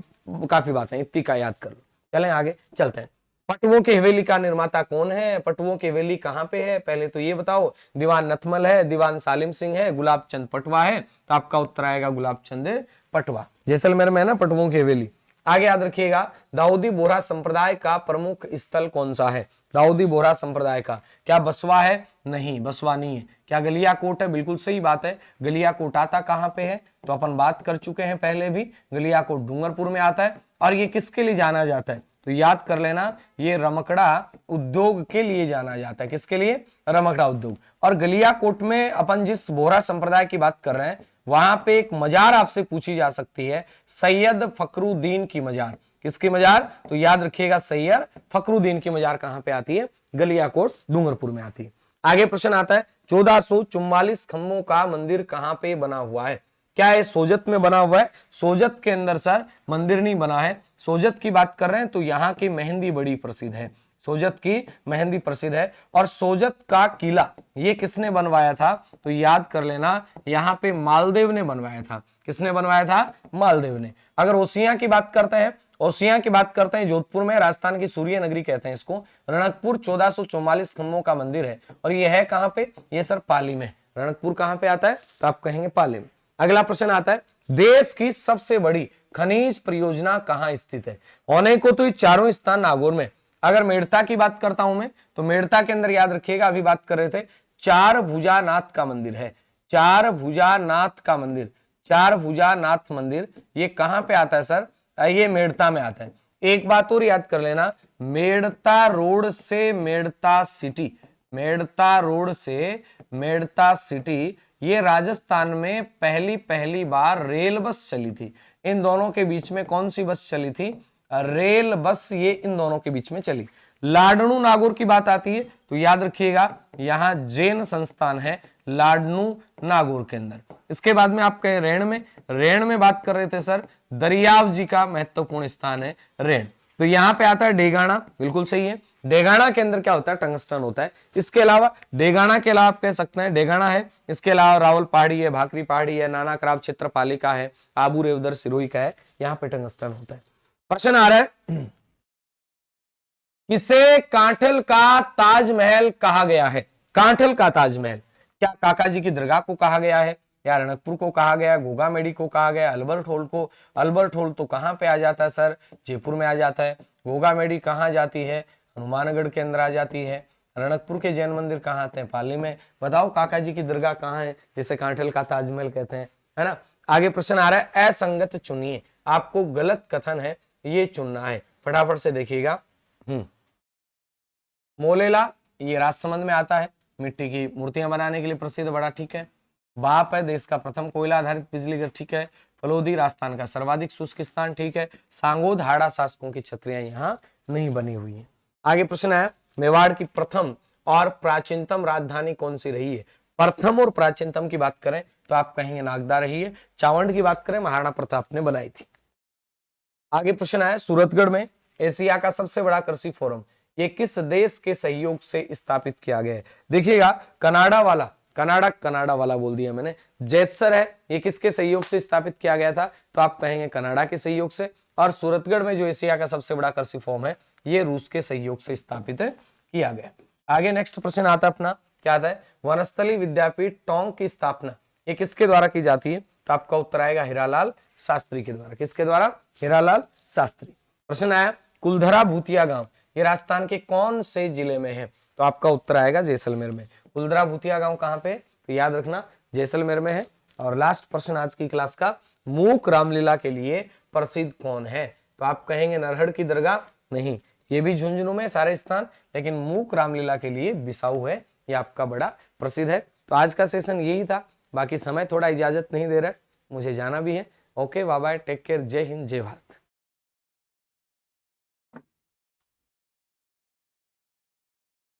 काफी बातें, इतनी का याद कर लो। चलें आगे चलते हैं। पटवों की हवेली का निर्माता कौन है? पटवों की हवेली कहां पे है? पहले तो ये बताओ। दीवान नथमल है, दीवान सालिम सिंह है, गुलाब चंद पटवा है। तो आपका उत्तर आएगा गुलाब चंद पटवा। जैसलमेर में है ना पटवों की हवेली। आगे याद रखिएगा दाऊदी बोहरा संप्रदाय का प्रमुख स्थल कौन सा है? दाऊदी बोहरा संप्रदाय का, क्या बसवा है? नहीं, बसवा नहीं है। क्या गलियाकोट है? बिल्कुल सही बात है। गलियाकोट आता कहां पे है? तो अपन बात कर चुके हैं पहले भी, गलियाकोट डूंगरपुर में आता है। और ये किसके लिए जाना जाता है? तो याद कर लेना, ये रमकड़ा उद्योग के लिए जाना जाता है। किसके लिए? रमकड़ा उद्योग। और गलियाकोट में अपन जिस बोहरा संप्रदाय की बात कर रहे हैं वहां पे एक मजार आपसे पूछी जा सकती है, सैयद फखरुद्दीन की मजार। किसकी मजार? तो याद रखिएगा सैयद फखरुद्दीन की मजार कहां पे आती है? गलियाकोट डूंगरपुर में आती है। आगे प्रश्न आता है 1444 खंभों का मंदिर कहां पे बना हुआ है? क्या है? सोजत में बना हुआ है। सोजत के अंदर सर मंदिर नहीं बना है। सोजत की बात कर रहे हैं तो यहाँ की मेहंदी बड़ी प्रसिद्ध है। सोजत की मेहंदी प्रसिद्ध है। और सोजत का किला ये किसने बनवाया था? तो याद कर लेना, यहाँ पे मालदेव ने बनवाया था। किसने बनवाया था? मालदेव ने। अगर ओसियां की बात करते हैं, ओसियां की बात करते हैं, जोधपुर में, राजस्थान की सूर्य नगरी कहते हैं इसको। रणकपुर 1444 खंभों का मंदिर है। और ये है कहां पे? ये सर पाली में। रणकपुर कहां पे आता है? तो आप कहेंगे पाली में। अगला प्रश्न आता है देश की सबसे बड़ी खनिज परियोजना कहां स्थित है? होने को तो ये चारों स्थान नागौर में। अगर मेड़ता की बात करता हूं मैं, तो मेड़ता के अंदर याद रखिएगा, अभी बात कर रहे थे, चार भुजानाथ का मंदिर है। चार भुजानाथ का मंदिर, चार भुजानाथ मंदिर, ये कहां पे आता है सर? ये मेड़ता में आता है। एक बात और याद कर लेना, मेड़ता रोड से मेड़ता सिटी, मेड़ता रोड से मेड़ता सिटी, ये राजस्थान में पहली बार रेल बस चली थी। इन दोनों के बीच में कौन सी बस चली थी? रेल बस, ये इन दोनों के बीच में चली। लाडनू नागौर की बात आती है तो याद रखिएगा यहां जैन संस्थान है लाडनू नागौर के अंदर। इसके बाद में आप कहें रेण में, रेण में बात कर रहे थे सर, दरियाव जी का महत्वपूर्ण स्थान है रेण। तो यहां पे आता है डेगाना, बिल्कुल सही है। डेगाना के अंदर क्या होता है? टंगस्टन होता है। इसके अलावा डेगाना के अलावा आप कह सकते हैं डेगाना है, इसके अलावा रावल पहाड़ी है, भाकरी पहाड़ी है, नाना कराब क्षेत्र पालिका है, आबू रेवदर सिरोही का है, यहाँ पे टंगस्टन होता है। प्रश्न आ रहा है किसे कांठल का ताजमहल कहा गया है? कांठल का ताजमहल क्या काका जी की दरगाह को कहा गया है, या रणकपुर को कहा गया, गोगामेडी को कहा गया, अल्बर्ट हॉल को? अल्बर्ट हॉल तो कहां पे आ जाता है सर? जयपुर में आ जाता है। गोगामेडी कहां जाती है? हनुमानगढ़ के अंदर आ जाती है। रणकपुर के जैन मंदिर कहाँ आते हैं? पाली में। बताओ काका जी की दरगाह कहाँ है जिसे कांठल का ताजमहल कहते हैं, है ना। आगे प्रश्न आ रहा है असंगत चुनिए, आपको गलत कथन है ये चुनना है, फटाफट से देखिएगा। मोलेला ये राजसमंद में आता है, मिट्टी की मूर्तियां बनाने के लिए प्रसिद्ध, बड़ा ठीक है। बाप है देश का प्रथम कोयला आधारित बिजली घर, ठीक है। फलोदी राजस्थान का सर्वाधिक शुष्क स्थान, ठीक है। सांगोद हाड़ा शासकों की छत्रियां यहाँ नहीं बनी हुई है। आगे प्रश्न है मेवाड़ की प्रथम और प्राचीनतम राजधानी कौन सी रही है? प्रथम और प्राचीनतम की बात करें तो आप कहेंगे नागदा रही है। चावंड की बात करें महाराणा प्रताप ने बनाई थी। आगे प्रश्न है सूरतगढ़ में एशिया का सबसे बड़ा कृषि फोरम ये किस देश के सहयोग से स्थापित किया गया है? देखिएगा कनाडा वाला, कनाडा वाला बोल दिया मैंने, जैतसर है, ये किसके सहयोग से स्थापित किया गया था? तो आप कहेंगे कनाडा के सहयोग से। और सूरतगढ़ में जो एशिया का सबसे बड़ा कृषि फॉर्म है ये रूस के सहयोग से स्थापित किया गया। आगे नेक्स्ट प्रश्न आता है अपना, क्या आता है? वनस्थली विद्यापीठ टोंक की स्थापना ये किसके द्वारा की जाती है? तो आपका उत्तर आएगा हीरालाल शास्त्री के द्वारा। किसके द्वारा? हीरालाल शास्त्री। प्रश्न आया कुलधरा भूतिया गांव ये राजस्थान के कौन से जिले में है? तो आपका उत्तर आएगा जैसलमेर में। कुलधरा भूतिया गांव कहां पे? तो याद रखना जैसलमेर में है। और लास्ट प्रश्न आज की क्लास का, मूक रामलीला के लिए प्रसिद्ध कौन है? तो आप कहेंगे नरहड़ की दरगाह, नहीं, ये भी झुंझुनू में सारे स्थान, लेकिन मूक रामलीला के लिए बिसाऊ है, ये आपका बड़ा प्रसिद्ध है। तो आज का सेशन यही था, बाकी समय थोड़ा इजाजत नहीं दे रहा है, मुझे जाना भी है। Okay, bye bye, take care, जय हिंद, जय भारत।